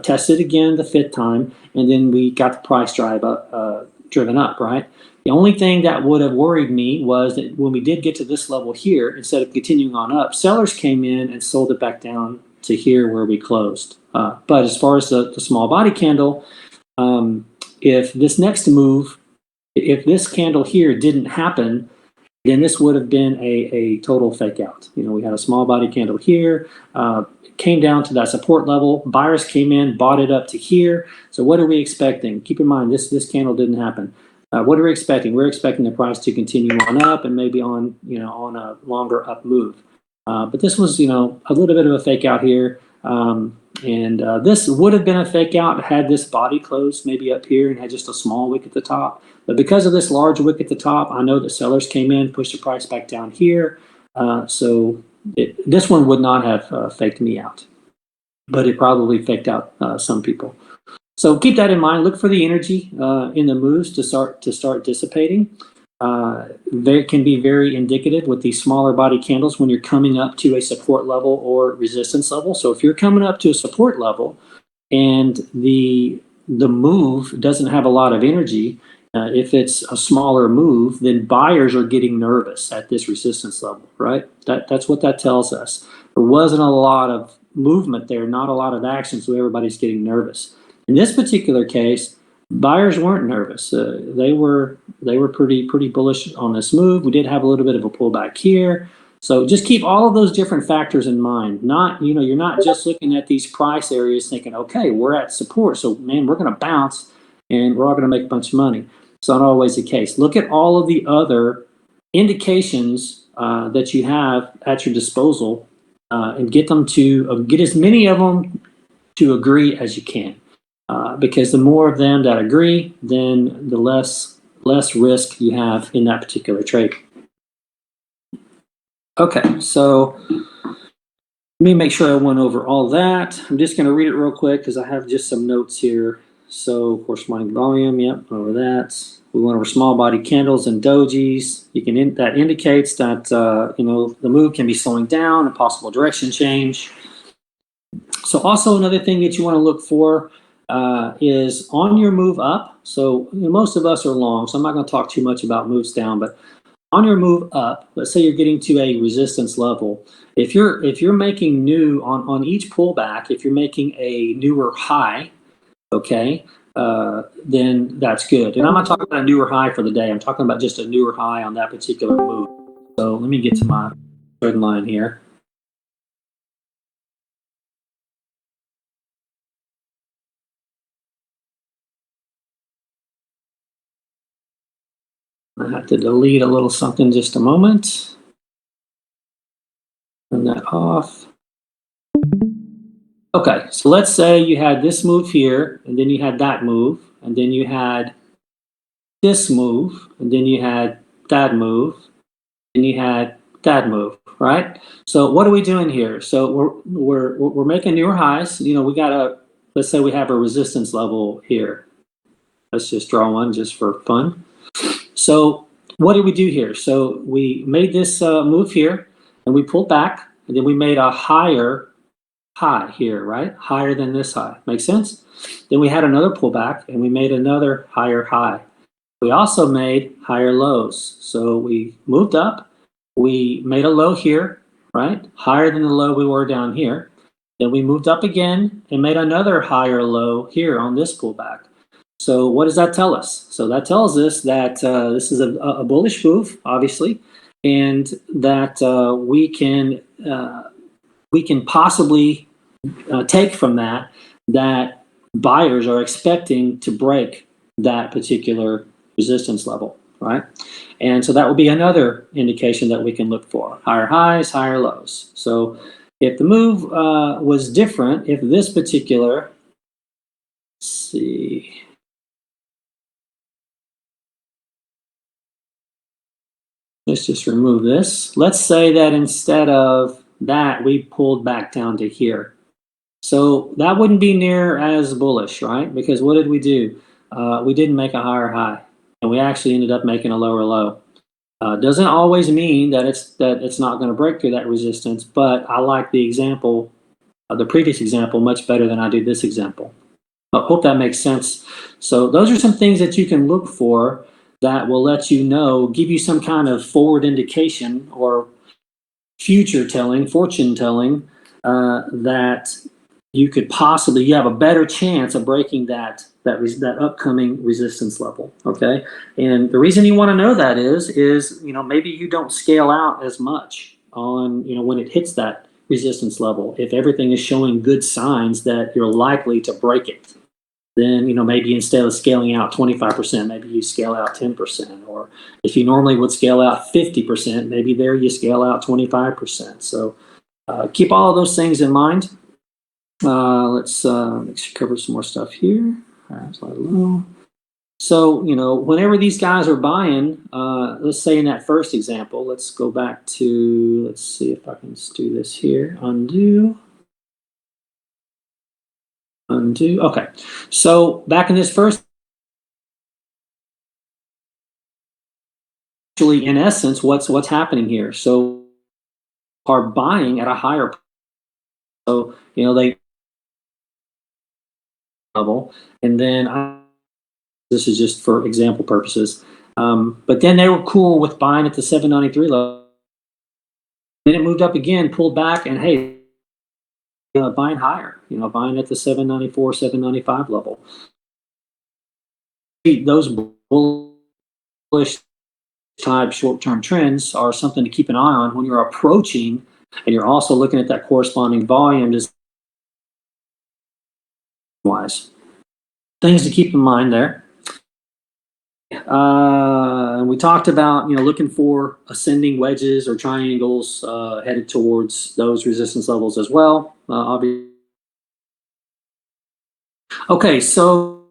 Tested again the 5th time, and then we got the price driven up, right? The only thing that would have worried me was that when we did get to this level here, instead of continuing on up, sellers came in and sold it back down to here where we closed. But as far as the small body candle, if this next move, if this candle here didn't happen, then this would have been a total fake out. You know, we had a small body candle here, came down to that support level. Buyers came in, bought it up to here. So what are we expecting? Keep in mind, this candle didn't happen. What are we expecting? We're expecting the price to continue on up and maybe on, you know, on a longer up move. But this was, you know, a little bit of a fake out here. And this would have been a fake out had this body closed maybe up here and had just a small wick at the top. But because of this large wick at the top, I know that sellers came in, pushed the price back down here. So this one would not have faked me out, but it probably faked out some people. So keep that in mind. Look for the energy in the moves to start dissipating. They can be very indicative with these smaller body candles when you're coming up to a support level or resistance level. So if you're coming up to a support level and the move doesn't have a lot of energy, if it's a smaller move, then buyers are getting nervous at this resistance level, right? That's what that tells us. There wasn't a lot of movement there, not a lot of action, so everybody's getting nervous. In this particular case, buyers weren't nervous. They were pretty bullish on this move. We did have a little bit of a pullback here. So just keep all of those different factors in mind. Not, you know, you're not just looking at these price areas thinking, okay, we're at support, so man, we're going to bounce and we're all going to make a bunch of money. It's not always the case. Look at all of the other indications that you have at your disposal and get them to get as many of them to agree as you can. Because the more of them that agree, then the less risk you have in that particular trade. Okay, so let me make sure I went over all that. I'm just going to read it real quick because I have just some notes here. So corresponding volume, yep, over that. We went over small body candles and dojis. You can that indicates that you know, the move can be slowing down, a possible direction change. So also another thing that you want to look for is on your move up. So you know, most of us are long, so I'm not going to talk too much about moves down, but on your move up, let's say you're getting to a resistance level. If you're making new on each pullback, if you're making a newer high, okay, then that's good. And I'm not talking about a newer high for the day. I'm talking about just a newer high on that particular move. So let me get to my trend line here. I have to delete a little something just a moment. Turn that off. Okay, so let's say you had this move here, and then you had that move, and then you had this move, and then you had that move, and you had that move, right? So what are we doing here? So we're making newer highs. You know, we gotta, let's say we have a resistance level here. Let's just draw one just for fun. So what did we do here? So we made this move here, and we pulled back, and then we made a higher high here, right? Higher than this high. Make sense? Then we had another pullback, and we made another higher high. We also made higher lows. So we moved up, we made a low here, right? Higher than the low we were down here. Then we moved up again and made another higher low here on this pullback. So what does that tell us? So that tells us that this is a bullish move, obviously, and that we can possibly take from that that buyers are expecting to break that particular resistance level, right? And so that would be another indication that we can look for: higher highs, higher lows. So if the move was different, if this particular, let's see, let's just remove this. Let's say that instead of that, we pulled back down to here. So that wouldn't be near as bullish, right? Because what did we do? We didn't make a higher high, and we actually ended up making a lower low. Doesn't always mean that it's not going to break through that resistance, but I like the example, the previous example, much better than I do this example. I hope that makes sense. So those are some things that you can look for that will let you know, give you some kind of forward indication or future telling, fortune telling, that you have a better chance of breaking that upcoming resistance level. Okay, and the reason you want to know that is maybe you don't scale out as much on when it hits that resistance level. If everything is showing good signs that you're likely to break it, then maybe instead of scaling out 25%, maybe you scale out 10%. Or if you normally would scale out 50%, maybe there you scale out 25%. So keep all of those things in mind. Let's cover some more stuff here. All right, slide low. So whenever these guys are buying, let's say in that first example, let's go back to, let's see if I can do this here. Undo. Okay, so back in this first, actually, in essence, what's happening here? So are buying at a higher, so they level, and then this is just for example purposes. But then they were cool with buying at the 793 level. Then it moved up again, pulled back, and hey, buying higher. Buying at the 794, 795 level. Those bullish type short-term trends are something to keep an eye on when you're approaching, and you're also looking at that corresponding volume. Just wise things to keep in mind there. We talked about looking for ascending wedges or triangles headed towards those resistance levels as well. Obviously. Okay, so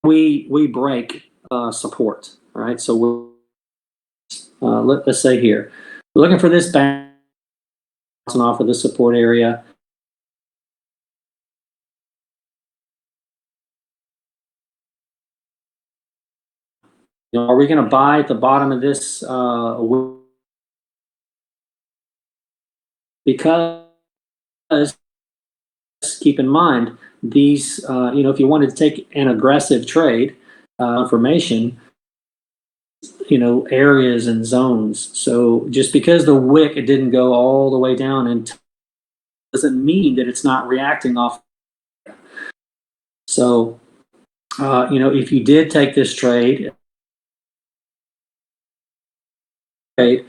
we break support. All right, so let's say here we're looking for this bounce off of the support area. Are we going to buy at the bottom of this? Because keep in mind these, if you wanted to take an aggressive trade, information, areas and zones. So just because the wick didn't go all the way down and doesn't mean that it's not reacting off. So, if you did take this trade, if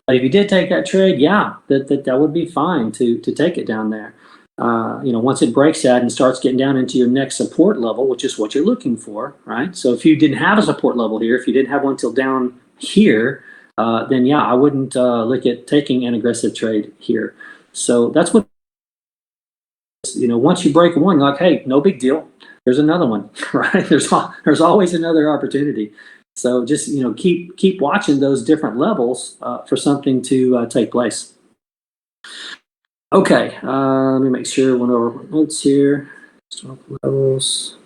you did take that trade, yeah, that would be fine to take it down there. Once it breaks that and starts getting down into your next support level, which is what you're looking for, right? So if you didn't have a support level here, if you didn't have one till down here, then yeah, I wouldn't look at taking an aggressive trade here. So that's what once you break one, you're like, hey, no big deal. There's another one, right? There's always another opportunity. So just keep watching those different levels for something to take place. Okay, let me make sure I went over my notes here. Historical levels.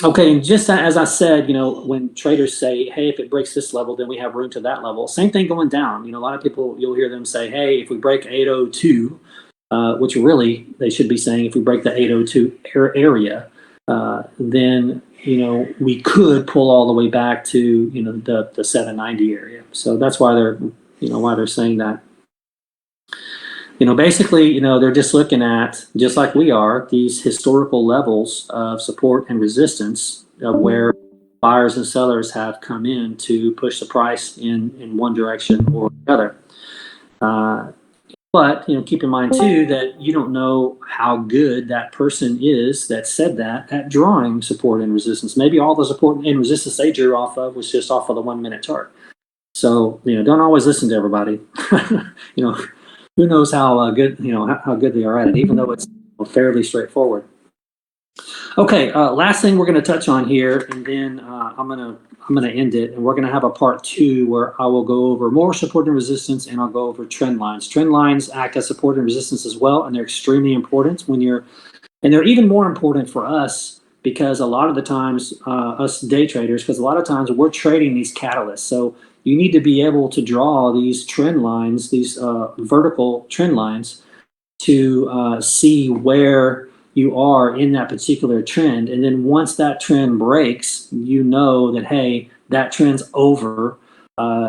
Okay, and just as I said, when traders say, hey, if it breaks this level, then we have room to that level. Same thing going down. A lot of people, you'll hear them say, hey, if we break 802, which really they should be saying if we break the 802 area, then we could pull all the way back to the 790 area. So that's why they're saying that. Basically, they're just looking at, just like we are, these historical levels of support and resistance of where buyers and sellers have come in to push the price in one direction or the other. But keep in mind too that you don't know how good that person is that said that at drawing support and resistance. Maybe all the support and resistance they drew off of was just off of the 1 minute chart. So don't always listen to everybody. Who knows how good how good they are at it, even though it's fairly straightforward. Okay, last thing we're going to touch on here, and then I'm gonna end it, and we're going to have a part 2 where I will go over more support and resistance, and I'll go over trend lines. Trend lines act as support and resistance as well, and they're extremely important and they're even more important for us because a lot of the times, us day traders, because a lot of times we're trading these catalysts. So you need to be able to draw these trend lines, these vertical trend lines, to see where you are in that particular trend. And then once that trend breaks, that, hey, that trend's over.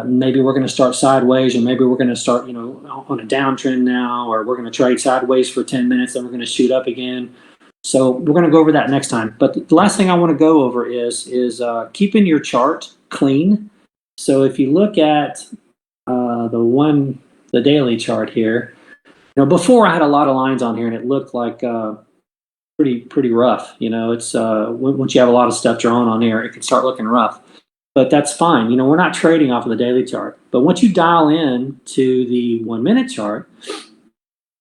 Maybe we're going to start sideways, or maybe we're going to start, on a downtrend now, or we're going to trade sideways for 10 minutes, then we're going to shoot up again. So we're going to go over that next time. But the last thing I want to go over is keeping your chart clean. So if you look at the daily chart here, before I had a lot of lines on here and it looked like pretty rough. It's once you have a lot of stuff drawn on here, it can start looking rough. But that's fine. We're not trading off of the daily chart. But once you dial in to the 1 minute chart,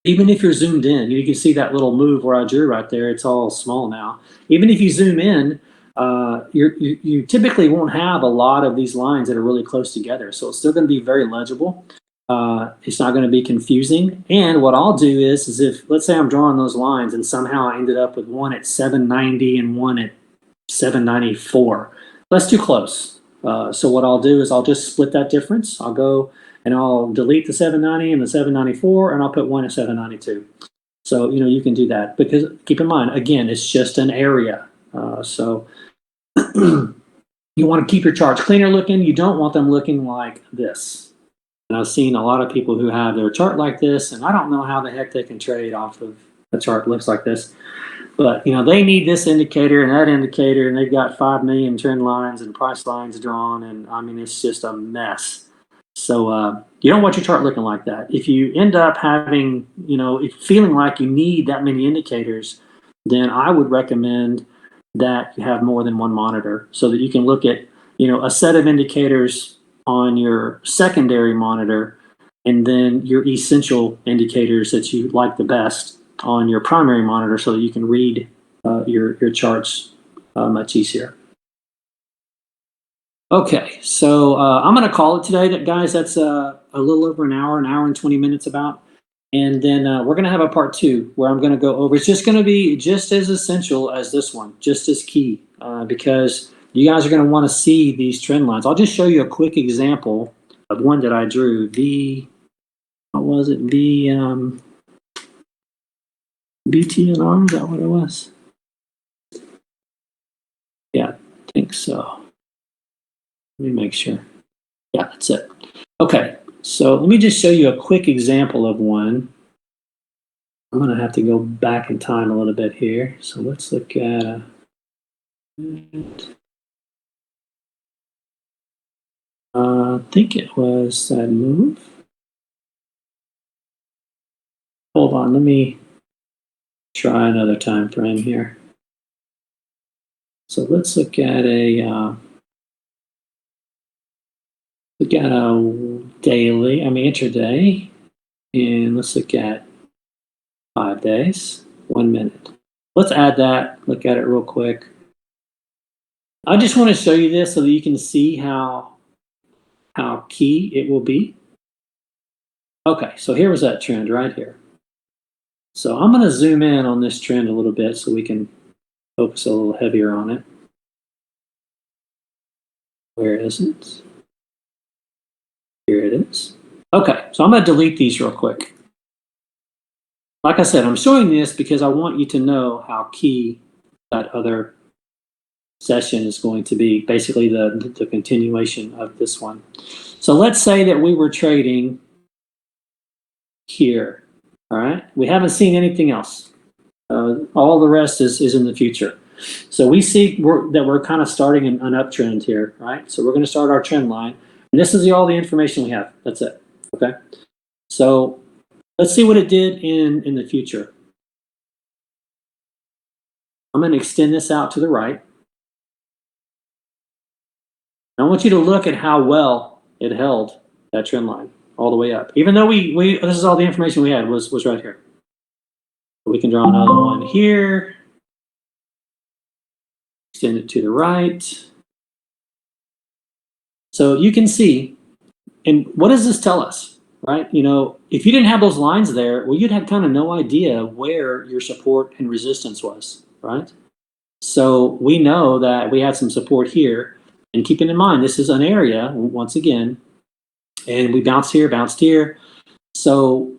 even if you're zoomed in, you can see that little move where I drew right there. It's all small now. Even if you zoom in, you typically won't have a lot of these lines that are really close together. So it's still going to be very legible. It's not going to be confusing. And what I'll do is if, let's say I'm drawing those lines and somehow I ended up with one at 790 and one at 794. That's too close. So what I'll do is I'll just split that difference. I'll go and I'll delete the 790 and the 794, and I'll put one at 792. So, you can do that because keep in mind, again, it's just an area. So you want to keep your charts cleaner looking. You don't want them looking like this. And I've seen a lot of people who have their chart like this, and I don't know how the heck they can trade off of a chart that looks like this. But, they need this indicator and that indicator, and they've got 5 million trend lines and price lines drawn, and I mean, it's just a mess. So you don't want your chart looking like that. If you end up having, feeling like you need that many indicators, then I would recommend that you have more than one monitor so that you can look at, a set of indicators on your secondary monitor, and then your essential indicators that you like the best on your primary monitor so that you can read your charts much easier. Okay, so I'm going to call it today, guys. That's a little over an hour and 20 minutes about. And then we're going to have a part 2 where I'm going to go over. It's just going to be just as essential as this one, just as key, because you guys are going to want to see these trend lines. I'll just show you a quick example of one that I drew. What was it? BTNR, is that what it was? Yeah, I think so. Let me make sure. Yeah, that's it. Okay, so let me just show you a quick example of one. I'm going to have to go back in time a little bit here. So let's look at I think it was that move. Hold on, let me try another time frame here. So let's look at a daily, intraday. And let's look at 5 days, 1 minute. Let's add that, look at it real quick. I just want to show you this so that you can see how key it will be. Okay, so here was that trend right here. So I'm going to zoom in on this trend a little bit so we can focus a little heavier on it. Where is it? Here it is. Okay, so I'm going to delete these real quick. Like I said, I'm showing this because I want you to know how key that other session is going to be, basically the continuation of this one. So let's say that we were trading here, all right? We haven't seen anything else. All the rest is in the future. So we see that we're kind of starting an uptrend here, right? So we're going to start our trend line. And this is all the information we have. That's it, okay? So let's see what it did in the future. I'm going to extend this out to the right. I want you to look at how well it held that trend line all the way up. Even though this is all the information we had was right here. We can draw another one here. Extend it to the right. So you can see, and what does this tell us, right? You know, if you didn't have those lines there, well, you'd have kind of no idea where your support and resistance was, right? So we know that we had some support here, and keeping in mind, this is an area, once again, and we bounced here. So,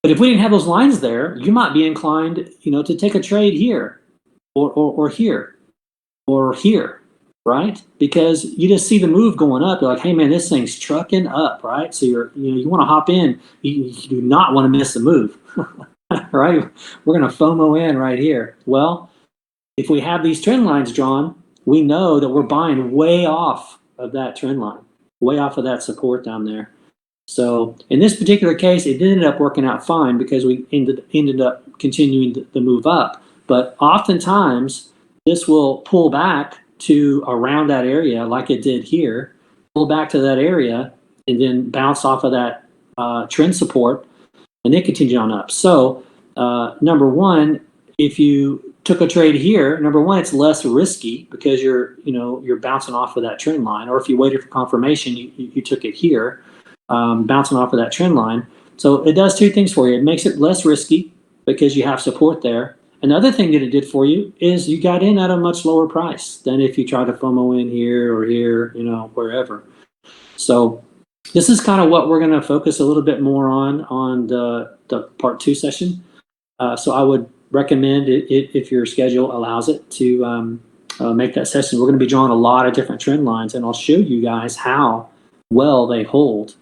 but if we didn't have those lines there, you might be inclined, you know, to take a trade here, or here, or here, right? Because you just see the move going up. You're like, hey man, this thing's trucking up, right? So you want to hop in. You do not want to miss the move, right? We're going to FOMO in right here. Well, if we have these trend lines drawn, we know that we're buying way off of that trend line, way off of that support down there. So in this particular case, it ended up working out fine because we ended up continuing the move up. But oftentimes, this will pull back to around that area like it did here, pull back to that area, and then bounce off of that trend support, and then continue on up. So number one, if you took a trade here, number one, it's less risky because you're bouncing off of that trend line. Or if you waited for confirmation, you took it here, bouncing off of that trend line. So it does two things for you. It makes it less risky because you have support there. And the other thing that it did for you is you got in at a much lower price than if you try to FOMO in here or here, wherever. So this is kind of what we're going to focus a little bit more on the part 2 session. So I would recommend it, if your schedule allows it, to make that session. We're going to be drawing a lot of different trend lines, and I'll show you guys how well they hold.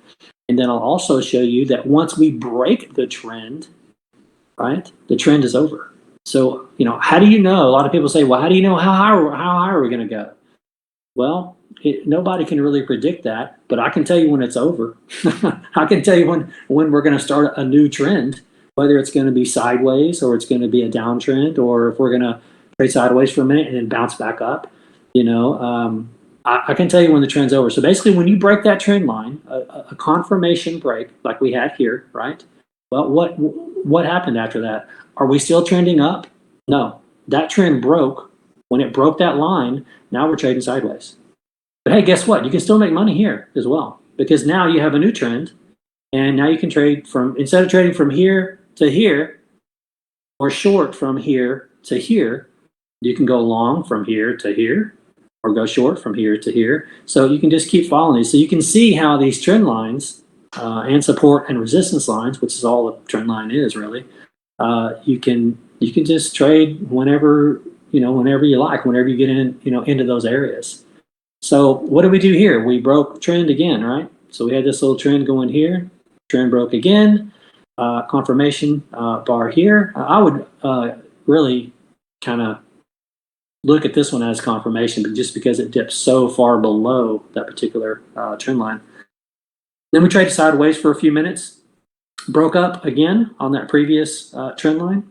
And then I'll also show you that once we break the trend, right, the trend is over. So, how do you know? A lot of people say, well, how do you know how high are we going to go? Well, nobody can really predict that, but I can tell you when it's over. I can tell you when we're going to start a new trend, whether it's going to be sideways or it's going to be a downtrend, or if we're going to trade sideways for a minute and then bounce back up. I can tell you when the trend's over. So basically, when you break that trend line, a confirmation break like we had here, right? Well, what happened after that? Are we still trending up? No, that trend broke. When it broke that line, now we're trading sideways. But hey, guess what? You can still make money here as well, because now you have a new trend, and now you can trade instead of trading from here to here, or short from here to here, you can go long from here to here, or go short from here to here. So you can just keep following these. So you can see how these trend lines and support and resistance lines, which is all the trend line is really, you can just trade whenever you like, whenever you get into those areas. So what did we do here? We broke trend again, right? So we had this little trend going here. Trend broke again. Confirmation bar here. I would really kind of look at this one as confirmation, but just because it dipped so far below that particular trend line. Then we traded sideways for a few minutes, broke up again on that previous trend line.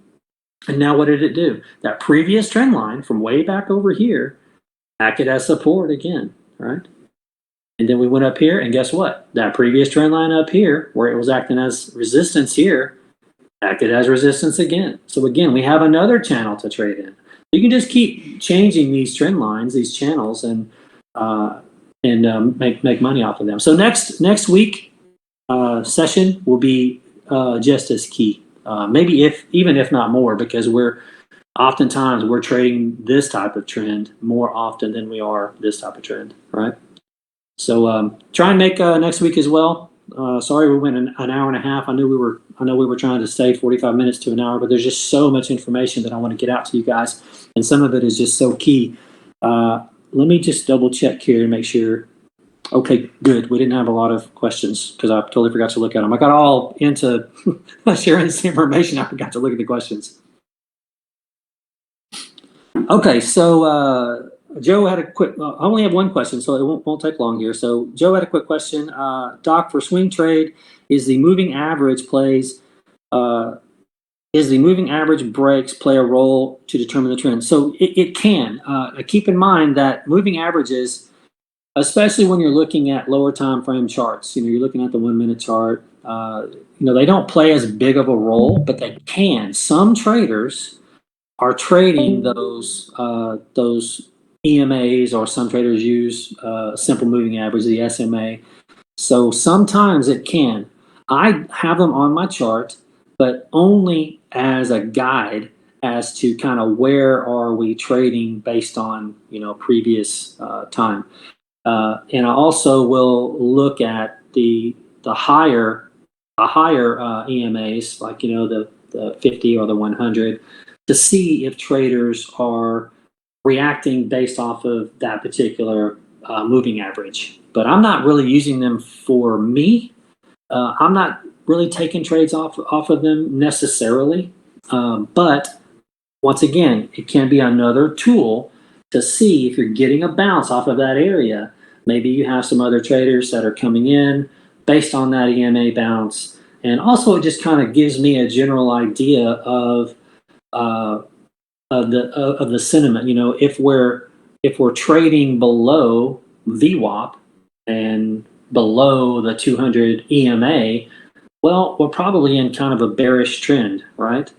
And now what did it do? That previous trend line from way back over here acted as support again, right? And then we went up here, and guess what? That previous trend line up here, where it was acting as resistance here, acted as resistance again. So again, we have another channel to trade in. You can just keep changing these trend lines, these channels, and make money off of them. So next week session will be just as key, maybe even if not more, because oftentimes we're trading this type of trend more often than we are this type of trend, right? So try and make next week as well. Sorry we went an hour and a half. I know we were trying to stay 45 minutes to an hour, but there's just so much information that I want to get out to you guys, and some of it is just so key. Let me just double check here and make sure. Okay, good. We didn't have a lot of questions because I totally forgot to look at them. I got all into sharing this information. I forgot to look at the questions. Okay, so Joe had a quick. I only have one question, so it won't take long here. So Joe had a quick question. Doc, for swing trade, is the moving average breaks play a role to determine the trend? So it can. Keep in mind that moving averages, especially when you're looking at lower time frame charts, you're looking at the 1 minute chart. They don't play as big of a role, but they can. Some traders are trading those EMAs, or some traders use simple moving average, the SMA. So sometimes it can. I have them on my chart, but only as a guide as to kind of where are we trading based on previous time. And I also will look at the higher EMAs, like the 50 or the 100, to see if traders are reacting based off of that particular moving average. But I'm not really using them for me. I'm not really taking trades off of them necessarily. But once again, it can be another tool to see if you're getting a bounce off of that area. Maybe you have some other traders that are coming in based on that EMA bounce. And also it just kind of gives me a general idea of the sentiment. If we're trading below VWAP and below the 200 EMA, well, we're probably in kind of a bearish trend, right?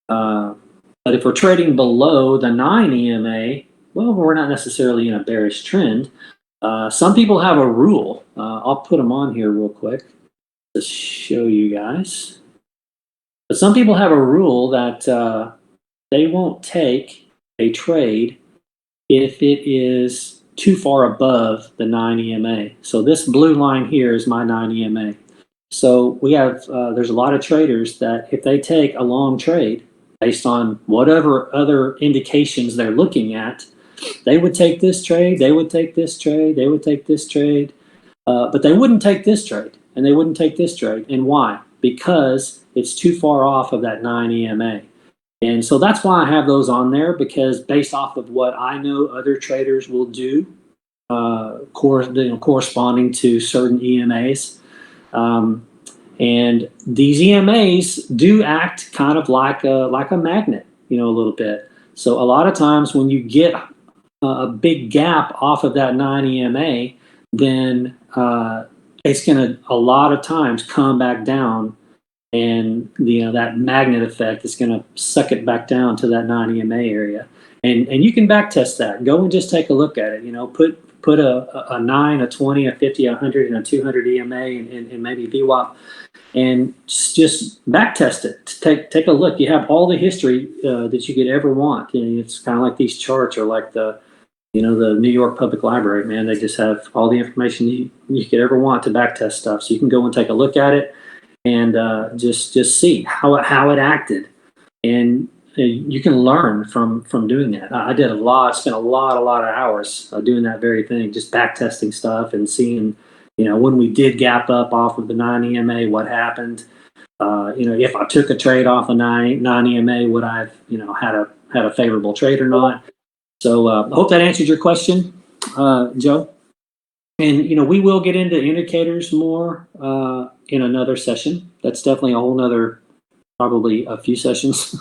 But if we're trading below the 9 EMA, well, we're not necessarily in a bearish trend. Some people have a rule. I'll put them on here real quick to show you guys. But some people have a rule that they won't take a trade if it is too far above the 9 EMA. So this blue line here is my 9 EMA. So we have, there's a lot of traders that if they take a long trade based on whatever other indications they're looking at, they would take this trade, they would take this trade, they would take this trade, but they wouldn't take this trade, and they wouldn't take this trade. And why? Because it's too far off of that 9 EMA. And so that's why I have those on there, because based off of what I know other traders will do, corresponding to certain EMAs. And these EMAs do act kind of like a magnet, a little bit. So a lot of times when you get a big gap off of that 9 EMA, then it's going to a lot of times come back down, and that magnet effect is going to suck it back down to that 9 EMA area. And you can back test that. Go and just take a look at it. Put a 9, a 20, a 50, a 100, and a 200 EMA, and maybe VWAP, and just back test it. Take a look. You have all the history that you could ever want. And it's kind of like these charts are like the New York Public Library, man. They just have all the information you could ever want to back test stuff. So you can go and take a look at it and just see how it acted. And you can learn from doing that. I spent a lot of hours doing that very thing, just back testing stuff and seeing, when we did gap up off of the 9 EMA, what happened. If I took a trade off of 9 EMA, would I have, had a favorable trade or not? So I hope that answered your question, Joe. And, we will get into indicators more in another session. That's definitely a whole nother, probably a few sessions.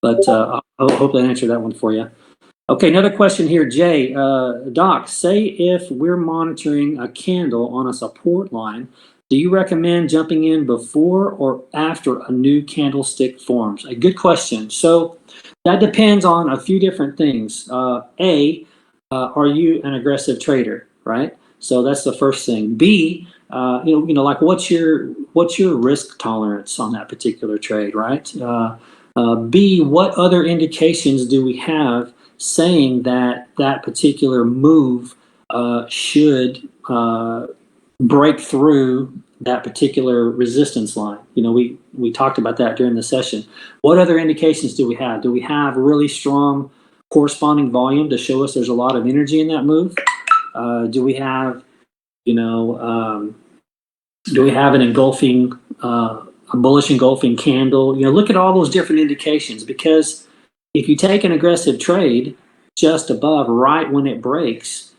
But I hope that answered that one for you. Okay, another question here, Jay. Doc, say if we're monitoring a candle on a support line, do you recommend jumping in before or after a new candlestick forms? A good question. So that depends on a few different things. Are you an aggressive trader, right? So that's the first thing. B, like what's your risk tolerance on that particular trade, right? B, what other indications do we have saying that that particular move should break through that particular resistance line? We talked about that during the session. What other indications do we have? Do we have really strong corresponding volume to show us there's a lot of energy in that move? Do we have, an engulfing, a bullish engulfing candle? Look at all those different indications, because if you take an aggressive trade just above right when it breaks,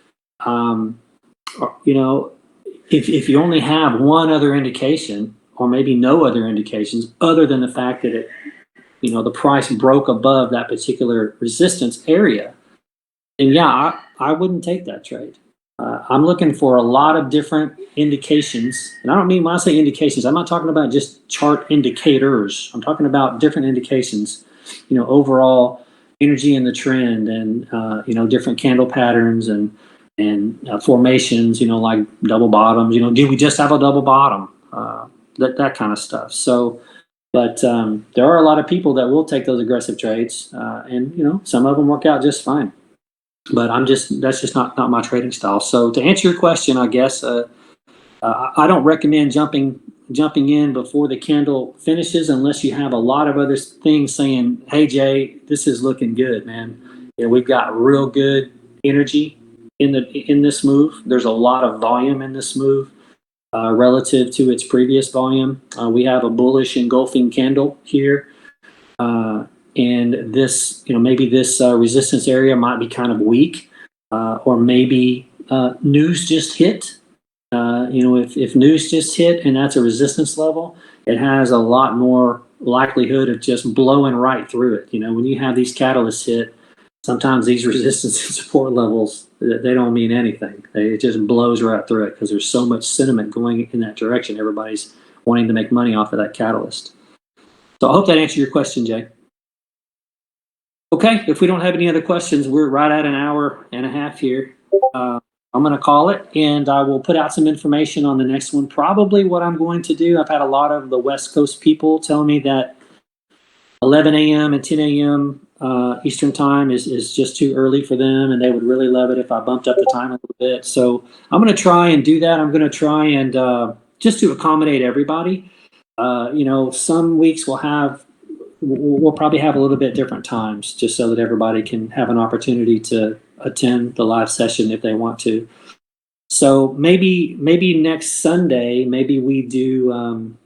if you only have one other indication, or maybe no other indications other than the fact that the price broke above that particular resistance area, then yeah, I wouldn't take that trade. I'm looking for a lot of different indications. And I don't mean, when I say indications, I'm not talking about just chart indicators. I'm talking about different indications, overall energy in the trend, and, different candle patterns and formations, like double bottoms, do we just have a double bottom? That kind of stuff. So, but there are a lot of people that will take those aggressive trades, and some of them work out just fine. But that's just not my trading style. So to answer your question, I guess I don't recommend jumping in before the candle finishes, unless you have a lot of other things saying, "Hey Jay, this is looking good, man. We've got real good energy in this move. There's a lot of volume in this move relative to its previous volume. We have a bullish engulfing candle here." And this, maybe this resistance area might be kind of weak, or maybe news just hit. If news just hit and that's a resistance level, it has a lot more likelihood of just blowing right through it. When you have these catalysts hit, sometimes these resistance and support levels, they don't mean anything. It just blows right through it, because there's so much sentiment going in that direction. Everybody's wanting to make money off of that catalyst. So I hope that answered your question, Jay. Okay, if we don't have any other questions, we're right at an hour and a half here. I'm going to call it, and I will put out some information on the next one. Probably what I'm going to do, I've had a lot of the West Coast people tell me that 11 a.m. and 10 a.m. Eastern time is just too early for them, and they would really love it if I bumped up the time a little bit. So I'm going to try and do that. I'm going to try and just to accommodate everybody. Some weeks we'll probably have a little bit different times, just so that everybody can have an opportunity to attend the live session if they want to. So maybe next Sunday, maybe we do one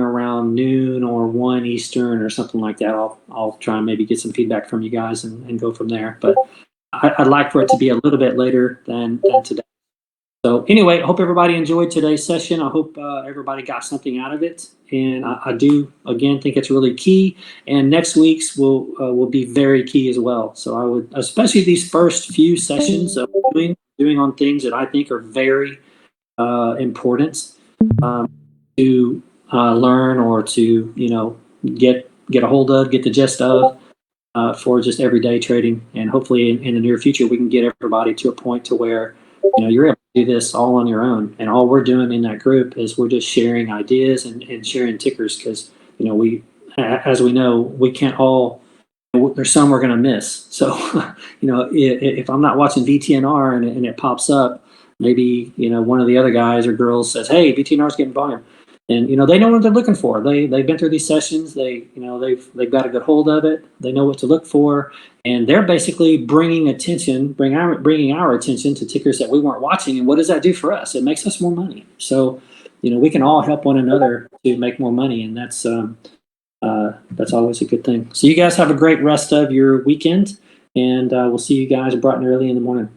around noon or 1 Eastern or something like that. I'll try and maybe get some feedback from you guys and go from there. But I'd like for it to be a little bit later than today. So anyway, I hope everybody enjoyed today's session. I hope everybody got something out of it. And I do, again, think it's really key. And next week's will be very key as well. So I would, especially these first few sessions of doing on things that I think are very important to learn, or to, get a hold of, get the gist of, for just everyday trading. And hopefully in the near future, we can get everybody to a point to where you're able to do this all on your own, and all we're doing in that group is we're just sharing ideas and sharing tickers, because as we know, we can't all. There's some we're going to miss. So if I'm not watching VTNR and it pops up, maybe one of the other guys or girls says, "Hey, VTNR's getting volume," and they know what they're looking for. They've been through these sessions. They've got a good hold of it. They know what to look for. And they're basically bringing our attention to tickers that we weren't watching. And what does that do for us? It makes us more money. So, we can all help one another to make more money, and that's always a good thing. So you guys have a great rest of your weekend, and we'll see you guys bright and early in the morning.